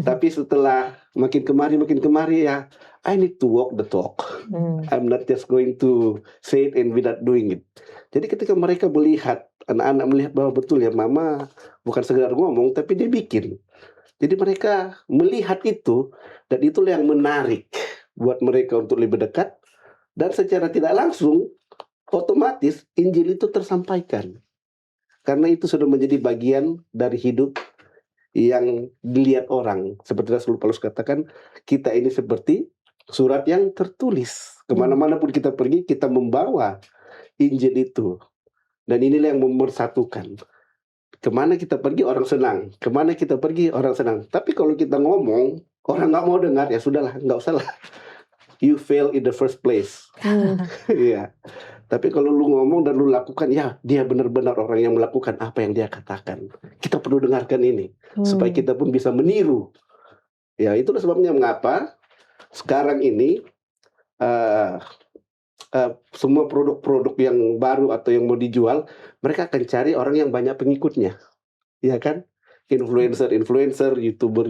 Tapi setelah makin kemari ya, I need to walk the talk. I'm not just going to say it and without doing it. Jadi ketika mereka melihat, anak-anak melihat bahwa betul ya mama bukan sekedar ngomong, tapi dia bikin. Jadi mereka melihat itu, dan itulah yang menarik buat mereka untuk lebih dekat. Dan secara tidak langsung, otomatis Injil itu tersampaikan. Karena itu sudah menjadi bagian dari hidup yang dilihat orang. Seperti Rasul Paulus katakan, kita ini seperti surat yang tertulis. Kemana-mana pun kita pergi, kita membawa Injil itu. Dan inilah yang memersatukan. Kemana kita pergi, orang senang. Kemana kita pergi, orang senang. Tapi kalau kita ngomong, orang nggak mau dengar, ya sudahlah, nggak usah lah. You fail in the first place. Iya. Tapi kalau lu ngomong dan lu lakukan, ya dia benar-benar orang yang melakukan apa yang dia katakan. Kita perlu dengarkan ini, supaya kita pun bisa meniru. Ya, itulah sebabnya mengapa sekarang ini semua produk-produk yang baru atau yang mau dijual, mereka akan cari orang yang banyak pengikutnya. Ya kan? Influencer, YouTuber,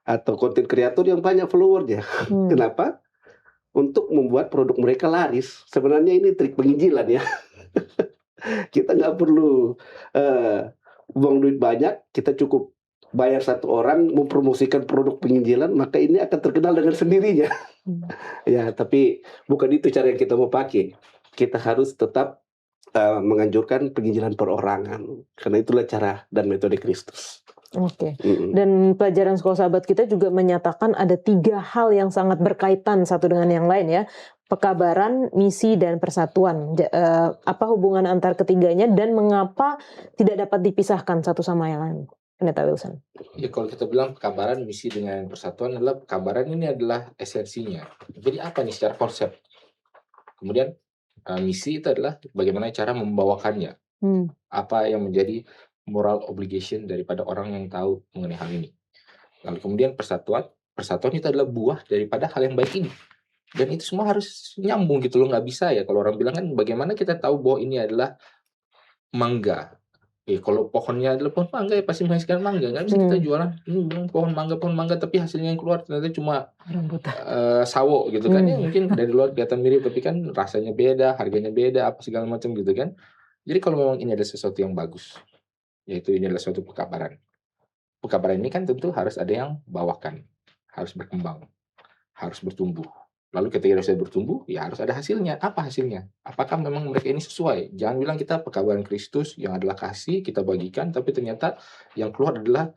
atau konten kreator yang banyak followernya. Kenapa? Untuk membuat produk mereka laris. Sebenarnya ini trik penginjilan ya. Kita nggak perlu buang duit banyak, kita cukup bayar satu orang mempromosikan produk penginjilan, maka ini akan terkenal dengan sendirinya. Ya, tapi bukan itu cara yang kita mau pakai. Kita harus tetap menganjurkan penginjilan perorangan, karena itulah cara dan metode Kristus. Oke. Dan pelajaran sekolah sahabat kita juga menyatakan ada 3 hal yang sangat berkaitan satu dengan yang lain ya. Pekabaran, misi, dan persatuan. Apa hubungan antar ketiganya dan mengapa tidak dapat dipisahkan satu sama yang lain? Pendeta Wilson. Ya kalau kita bilang pekabaran, misi dengan persatuan adalah pekabaran ini adalah esensinya. Jadi apa nih secara konsep? Kemudian misi itu adalah bagaimana cara membawakannya. Apa yang menjadi moral obligation daripada orang yang tahu mengenai hal ini. Lalu kemudian persatuan itu adalah buah daripada hal yang baik ini. Dan itu semua harus nyambung gitu loh, nggak bisa ya kalau orang bilang kan bagaimana kita tahu bahwa ini adalah mangga. Kalau pohonnya adalah pohon mangga ya pasti menghasilkan mangga. Nggak bisa kita jualan ini pohon mangga tapi hasilnya yang keluar ternyata cuma sawo gitu kan ya, mungkin dari luar kelihatan mirip tapi kan rasanya beda, harganya beda, apa segala macam gitu kan. Jadi kalau memang ini adalah sesuatu yang bagus, yaitu ini adalah suatu pekabaran. Pekabaran ini kan tentu harus ada yang bawakan, harus berkembang, harus bertumbuh. Lalu ketika sudah bertumbuh, ya harus ada hasilnya. Apa hasilnya? Apakah memang mereka ini sesuai? Jangan bilang kita pekabaran Kristus yang adalah kasih, kita bagikan, tapi ternyata yang keluar adalah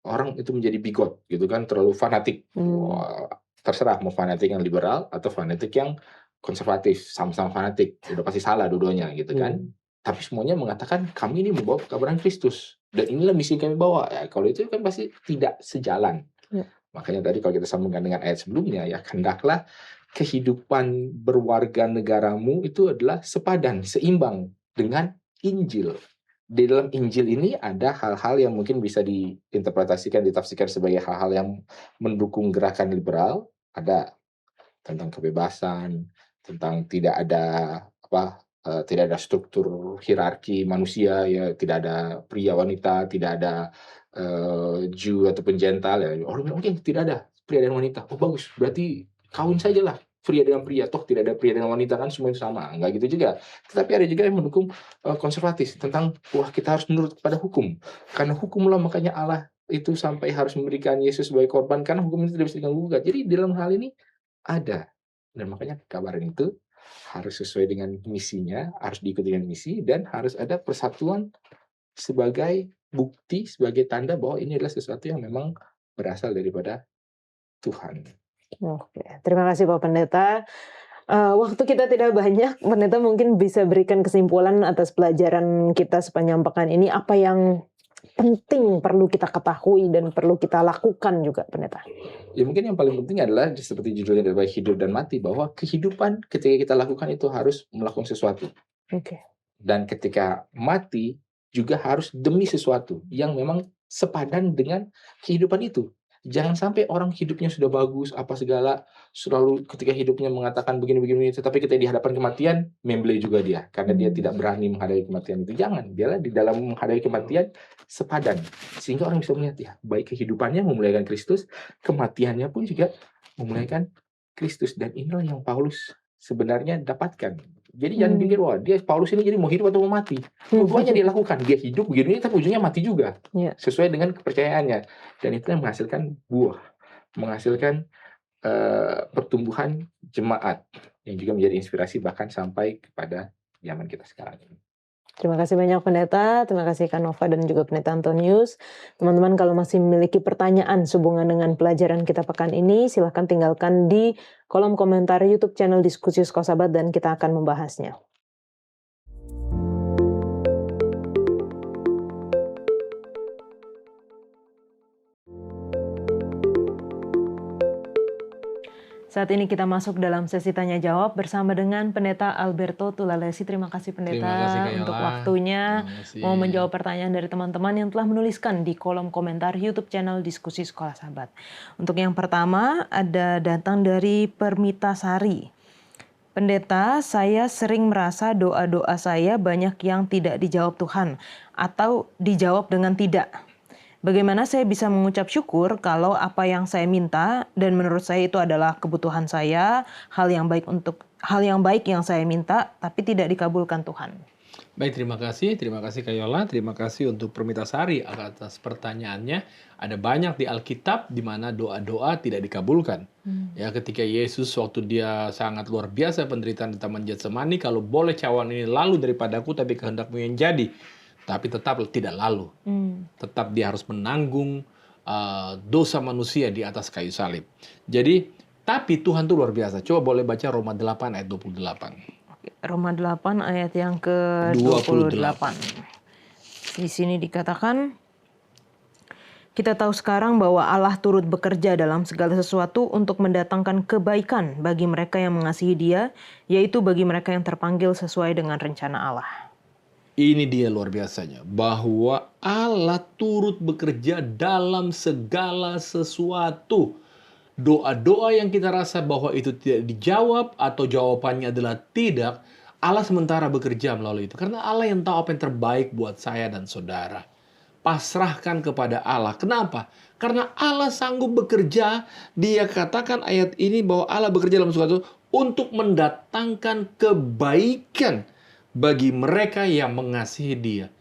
orang itu menjadi bigot, gitu kan, terlalu fanatik. Wah, terserah mau fanatik yang liberal atau fanatik yang konservatif, sama-sama fanatik. Udah pasti salah dua-duanya, gitu kan. Tapi semuanya mengatakan kami ini membawa pekabaran Kristus. Dan inilah misi yang kami bawa. Ya, kalau itu kan pasti tidak sejalan. Ya. Makanya tadi kalau kita sambungkan dengan ayat sebelumnya, ya hendaklah kehidupan berwarga negaramu itu adalah sepadan, seimbang dengan Injil. Di dalam Injil ini ada hal-hal yang mungkin bisa diinterpretasikan, ditafsirkan sebagai hal-hal yang mendukung gerakan liberal. Ada tentang kebebasan, tentang tidak ada struktur hierarki manusia, ya tidak ada pria wanita, tidak ada Jew ataupun Gentile, ya. Orang bilang, oke, tidak ada pria dan wanita. Oh bagus, berarti kawin sajalah pria dengan pria, toh tidak ada pria dengan wanita, kan semua itu sama. Enggak gitu juga. Tetapi ada juga yang mendukung konservatif tentang wah kita harus menurut kepada hukum. Karena hukumlah makanya Allah itu sampai harus memberikan Yesus sebagai korban, karena hukum itu tidak bisa diganggu-gugat. Jadi dalam hal ini ada. Dan makanya kabaran itu harus sesuai dengan misinya, harus diikuti dengan misi, dan harus ada persatuan sebagai bukti, sebagai tanda bahwa ini adalah sesuatu yang memang berasal daripada Tuhan. Oke, terima kasih Pak Pendeta. Waktu kita tidak banyak, Pendeta mungkin bisa berikan kesimpulan atas pelajaran kita sepanjang pekan ini, apa yang penting perlu kita ketahui dan perlu kita lakukan juga, Pendeta. Ya mungkin yang paling penting adalah seperti judulnya dari hidup dan mati, bahwa kehidupan ketika kita lakukan itu harus melakukan sesuatu. Oke. Dan ketika mati juga harus demi sesuatu yang memang sepadan dengan kehidupan itu. Jangan sampai orang hidupnya sudah bagus, apa segala, selalu ketika hidupnya mengatakan begini-begini, tetapi ketika dihadapan kematian, memble juga dia. Karena dia tidak berani menghadapi kematian itu. Jangan, dia di dalam menghadapi kematian sepadan. Sehingga orang bisa melihat, ya, baik kehidupannya memuliakan Kristus, kematiannya pun juga memuliakan Kristus. Dan inilah yang Paulus sebenarnya dapatkan. Jadi jangan pikir, wah dia Paulus ini jadi mau hidup atau mau mati. Dua-duanya dia lakukan. Dia hidup begini, tapi ujungnya mati juga. Ya. Sesuai dengan kepercayaannya. Dan itu yang menghasilkan buah. Menghasilkan pertumbuhan jemaat. Yang juga menjadi inspirasi bahkan sampai kepada zaman kita sekarang ini. Terima kasih banyak Pendeta, terima kasih Kak Nova dan juga Pendeta Antonius. Teman-teman kalau masih memiliki pertanyaan sehubungan dengan pelajaran kita pekan ini, silahkan tinggalkan di kolom komentar YouTube channel Diskusi Sekolah Sahabat dan kita akan membahasnya. Saat ini kita masuk dalam sesi tanya jawab bersama dengan Pendeta Alberto Tulalesi. Terima kasih Pendeta untuk waktunya mau menjawab pertanyaan dari teman-teman yang telah menuliskan di kolom komentar YouTube channel Diskusi Sekolah Sahabat. Untuk yang pertama ada datang dari Permita Sari. Pendeta, saya sering merasa doa-doa saya banyak yang tidak dijawab Tuhan atau dijawab dengan tidak. Bagaimana saya bisa mengucap syukur kalau apa yang saya minta dan menurut saya itu adalah kebutuhan saya, hal yang baik yang saya minta tapi tidak dikabulkan Tuhan. Baik, terima kasih Kak Yola, terima kasih untuk Permita Sari atas pertanyaannya. Ada banyak di Alkitab di mana doa-doa tidak dikabulkan. Ya, ketika Yesus waktu dia sangat luar biasa penderitaan di Taman Getsemani, kalau boleh cawan ini lalu daripadaku tapi kehendakmu yang jadi. Tapi tetap tidak lalu. Tetap dia harus menanggung dosa manusia di atas kayu salib. Jadi, tapi Tuhan itu luar biasa. Coba boleh baca Roma 8 ayat 28. Roma 8 ayat yang ke-28. Di sini dikatakan, kita tahu sekarang bahwa Allah turut bekerja dalam segala sesuatu untuk mendatangkan kebaikan bagi mereka yang mengasihi Dia, yaitu bagi mereka yang terpanggil sesuai dengan rencana Allah. Ini dia luar biasanya, bahwa Allah turut bekerja dalam segala sesuatu. Doa-doa yang kita rasa bahwa itu tidak dijawab atau jawabannya adalah tidak, Allah sementara bekerja melalui itu. Karena Allah yang tahu apa yang terbaik buat saya dan saudara. Pasrahkan kepada Allah. Kenapa? Karena Allah sanggup bekerja. Dia katakan ayat ini bahwa Allah bekerja dalam sesuatu untuk mendatangkan kebaikan bagi mereka yang mengasihi Dia.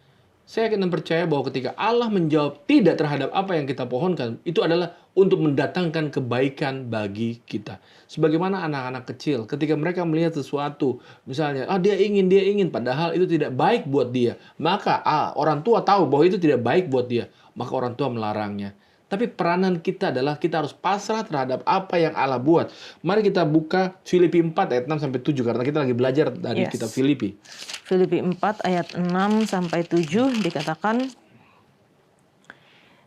Saya yakin dan percaya bahwa ketika Allah menjawab tidak terhadap apa yang kita pohonkan, itu adalah untuk mendatangkan kebaikan bagi kita. Sebagaimana anak-anak kecil, ketika mereka melihat sesuatu, misalnya, dia ingin, padahal itu tidak baik buat dia. Maka orang tua tahu bahwa itu tidak baik buat dia, maka orang tua melarangnya. Tapi peranan kita adalah kita harus pasrah terhadap apa yang Allah buat. Mari kita buka Filipi 4 ayat 6-7 karena kita lagi belajar dari kitab Filipi. Filipi 4 ayat 6-7 dikatakan,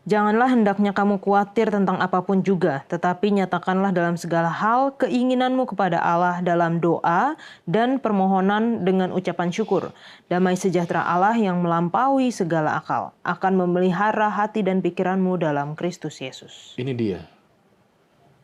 Janganlah hendaknya kamu khawatir tentang apapun juga, tetapi nyatakanlah dalam segala hal keinginanmu kepada Allah dalam doa dan permohonan dengan ucapan syukur. Damai sejahtera Allah yang melampaui segala akal akan memelihara hati dan pikiranmu dalam Kristus Yesus. Ini dia.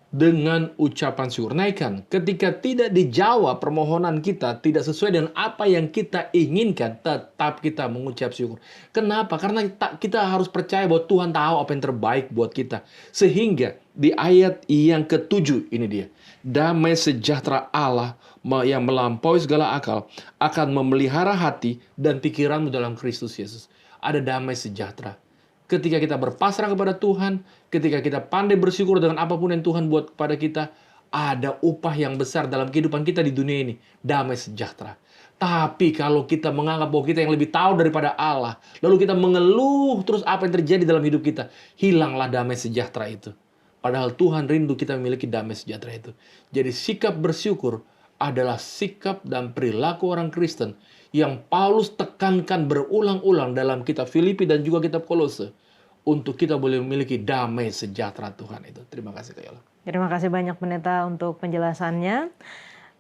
Dengan ucapan syukur. Naikkan. Ketika tidak dijawab permohonan kita, tidak sesuai dengan apa yang kita inginkan, tetap kita mengucap syukur. Kenapa? Karena kita harus percaya bahwa Tuhan tahu apa yang terbaik buat kita. Sehingga di ayat yang ke-7 ini dia. Damai sejahtera Allah yang melampaui segala akal akan memelihara hati dan pikiranmu dalam Kristus Yesus. Ada damai sejahtera. Ketika kita berpasrah kepada Tuhan, ketika kita pandai bersyukur dengan apapun yang Tuhan buat kepada kita, ada upah yang besar dalam kehidupan kita di dunia ini, damai sejahtera. Tapi kalau kita menganggap bahwa kita yang lebih tahu daripada Allah, lalu kita mengeluh terus apa yang terjadi dalam hidup kita, hilanglah damai sejahtera itu. Padahal Tuhan rindu kita memiliki damai sejahtera itu. Jadi sikap bersyukur adalah sikap dan perilaku orang Kristen yang Paulus tekankan berulang-ulang dalam kitab Filipi dan juga kitab Kolose untuk kita boleh memiliki damai sejahtera Tuhan itu. Terima kasih Kak Yola. Terima kasih banyak Pendeta untuk penjelasannya.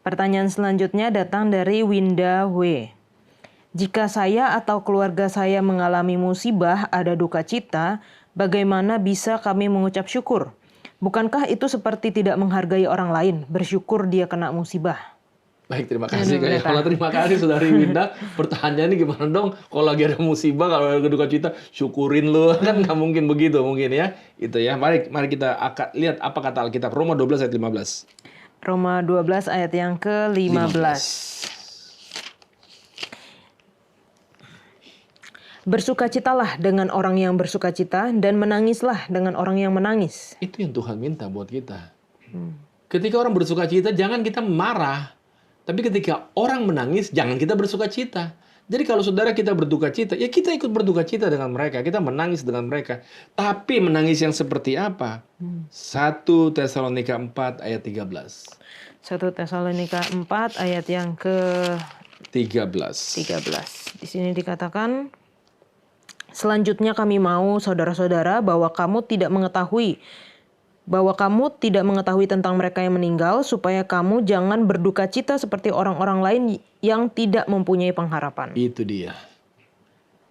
Pertanyaan selanjutnya datang dari Winda W. Jika saya atau keluarga saya mengalami musibah, ada duka cita, bagaimana bisa kami mengucap syukur? Bukankah itu seperti tidak menghargai orang lain, bersyukur dia kena musibah? Baik, terima kasih Kak Yola. Terima kasih Saudari Winda. Pertanyaannya gimana dong? Kalau lagi ada musibah, kalau ada duka cita, syukurin lu. Kan nggak mungkin begitu mungkin ya. Itu ya. Mari kita akan lihat apa kata Alkitab. Roma 12 ayat 15. Roma 12 ayat yang ke-15. Bersukacitalah dengan orang yang bersukacita dan menangislah dengan orang yang menangis. Itu yang Tuhan minta buat kita. Ketika orang bersukacita, jangan kita marah. Tapi ketika orang menangis, jangan kita bersukacita. Jadi kalau saudara kita berduka cita, ya kita ikut berduka cita dengan mereka. Kita menangis dengan mereka. Tapi menangis yang seperti apa? 1 Tesalonika 4 ayat 13. 1 Tesalonika 4 ayat yang ke-13. 13. Di sini dikatakan, selanjutnya kami mau saudara-saudara bahwa kamu tidak mengetahui tentang mereka yang meninggal, supaya kamu jangan berduka cita seperti orang-orang lain yang tidak mempunyai pengharapan. Itu dia.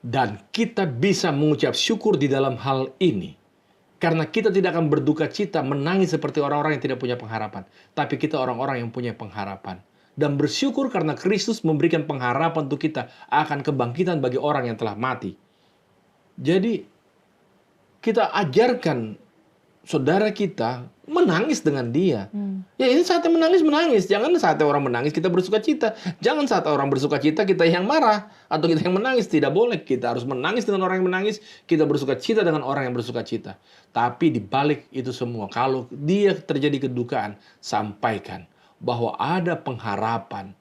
Dan kita bisa mengucap syukur di dalam hal ini. Karena kita tidak akan berduka cita, menangis seperti orang-orang yang tidak punya pengharapan. Tapi kita orang-orang yang punya pengharapan. Dan bersyukur karena Kristus memberikan pengharapan untuk kita akan kebangkitan bagi orang yang telah mati. Jadi, kita ajarkan saudara kita menangis dengan dia. Ya ini saatnya menangis. Jangan saatnya orang menangis kita bersuka cita. Jangan saat orang bersuka cita kita yang marah atau kita yang menangis. Tidak boleh. Kita harus menangis dengan orang yang menangis. Kita bersuka cita dengan orang yang bersuka cita. Tapi di balik itu semua, kalau dia terjadi kedukaan, sampaikan bahwa ada pengharapan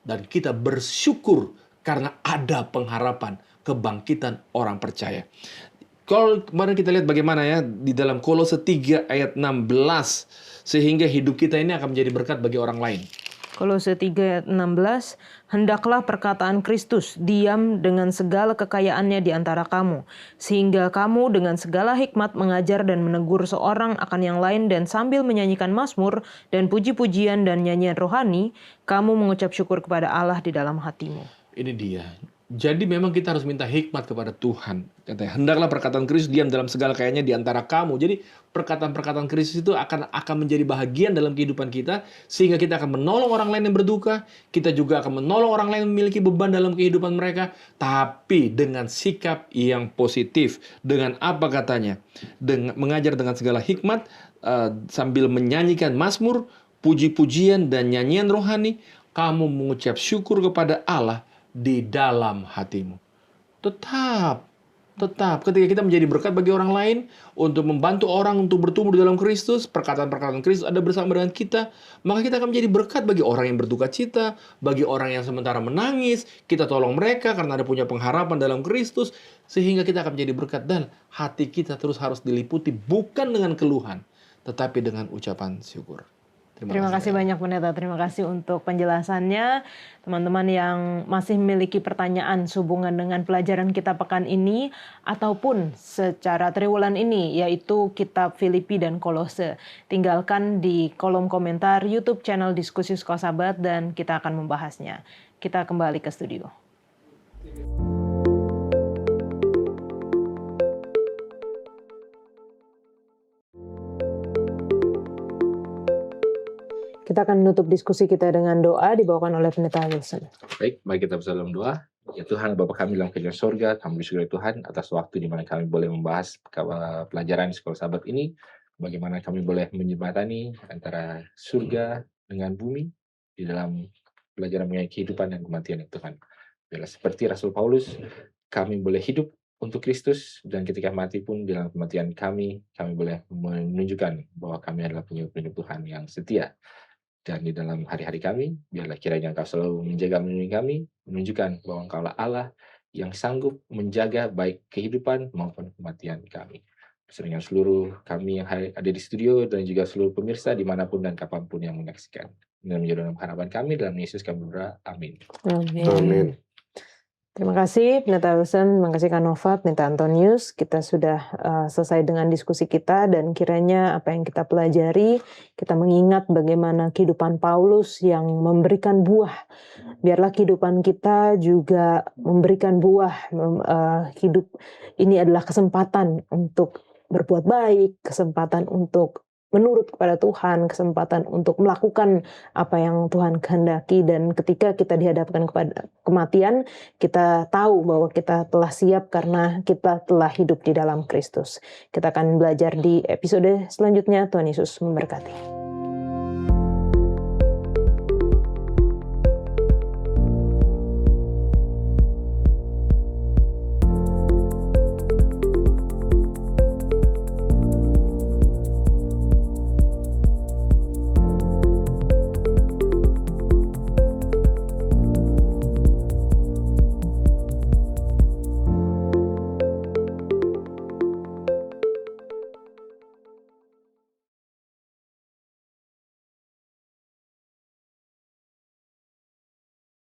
dan kita bersyukur karena ada pengharapan kebangkitan orang percaya. Kalau kemarin kita lihat bagaimana ya di dalam Kolose 3 ayat 16, sehingga hidup kita ini akan menjadi berkat bagi orang lain. Kolose 3 ayat 16, hendaklah perkataan Kristus diam dengan segala kekayaannya di antara kamu, sehingga kamu dengan segala hikmat mengajar dan menegur seorang akan yang lain, dan sambil menyanyikan mazmur dan puji-pujian dan nyanyian rohani, kamu mengucap syukur kepada Allah di dalam hatimu. Ini dia. Jadi memang kita harus minta hikmat kepada Tuhan. Katanya, hendaklah perkataan Kristus diam dalam segala kayanya di antara kamu. Jadi perkataan-perkataan Kristus itu akan menjadi bahagian dalam kehidupan kita, sehingga kita akan menolong orang lain yang berduka. Kita juga akan menolong orang lain yang memiliki beban dalam kehidupan mereka, tapi dengan sikap yang positif. Dengan apa katanya? Dengan mengajar dengan segala hikmat, sambil menyanyikan mazmur, puji-pujian dan nyanyian rohani, kamu mengucap syukur kepada Allah di dalam hatimu. Tetap ketika kita menjadi berkat bagi orang lain, untuk membantu orang untuk bertumbuh di dalam Kristus, perkataan-perkataan Kristus ada bersama dengan kita, maka kita akan menjadi berkat bagi orang yang berduka cita, bagi orang yang sementara menangis, kita tolong mereka karena ada punya pengharapan dalam Kristus, sehingga kita akan menjadi berkat, dan hati kita terus harus diliputi bukan dengan keluhan, tetapi dengan ucapan syukur. Terima kasih banyak Pendeta, terima kasih untuk penjelasannya. Teman-teman yang masih memiliki pertanyaan sehubungan dengan pelajaran kita pekan ini ataupun secara triwulan ini, yaitu kitab Filipi dan Kolose, tinggalkan di kolom komentar YouTube channel Diskusi Sekolah Sabat dan kita akan membahasnya. Kita kembali ke studio. Kita akan menutup diskusi kita dengan doa dibawakan oleh Pendeta Wilson. Baik, mari kita bersama dalam doa. Ya Tuhan, Bapa kami dalam kerajaan sorga, kami bersyukur Tuhan atas waktu di mana kami boleh membahas pelajaran Sekolah Sabat ini, bagaimana kami boleh menjembatani antara surga dengan bumi di dalam pelajaran mengenai kehidupan dan kematian Tuhan. Biarlah seperti Rasul Paulus, kami boleh hidup untuk Kristus, dan ketika mati pun dalam kematian kami boleh menunjukkan bahwa kami adalah penyuh-penyuh Tuhan yang setia. Dan di dalam hari-hari kami, biarlah kiranya Engkau selalu menjaga melindungi kami, menunjukkan bahwa Engkaulah Allah yang sanggup menjaga baik kehidupan maupun kematian kami. Bersama seluruh kami yang ada di studio dan juga seluruh pemirsa dimanapun dan kapanpun yang menyaksikan. Dan menjadi dalam harapan kami, dalam Yesus kami berdoa. Amin. Amin. Terima kasih Pendeta Wilson, terima kasih Kak Nova, Pendeta Antonius. Kita sudah selesai dengan diskusi kita dan kiranya apa yang kita pelajari, kita mengingat bagaimana kehidupan Paulus yang memberikan buah. Biarlah kehidupan kita juga memberikan buah. Hidup ini adalah kesempatan untuk berbuat baik, kesempatan untuk menurut kepada Tuhan, kesempatan untuk melakukan apa yang Tuhan kehendaki, dan ketika kita dihadapkan kepada kematian, kita tahu bahwa kita telah siap karena kita telah hidup di dalam Kristus. Kita akan belajar di episode selanjutnya. Tuhan Yesus memberkati.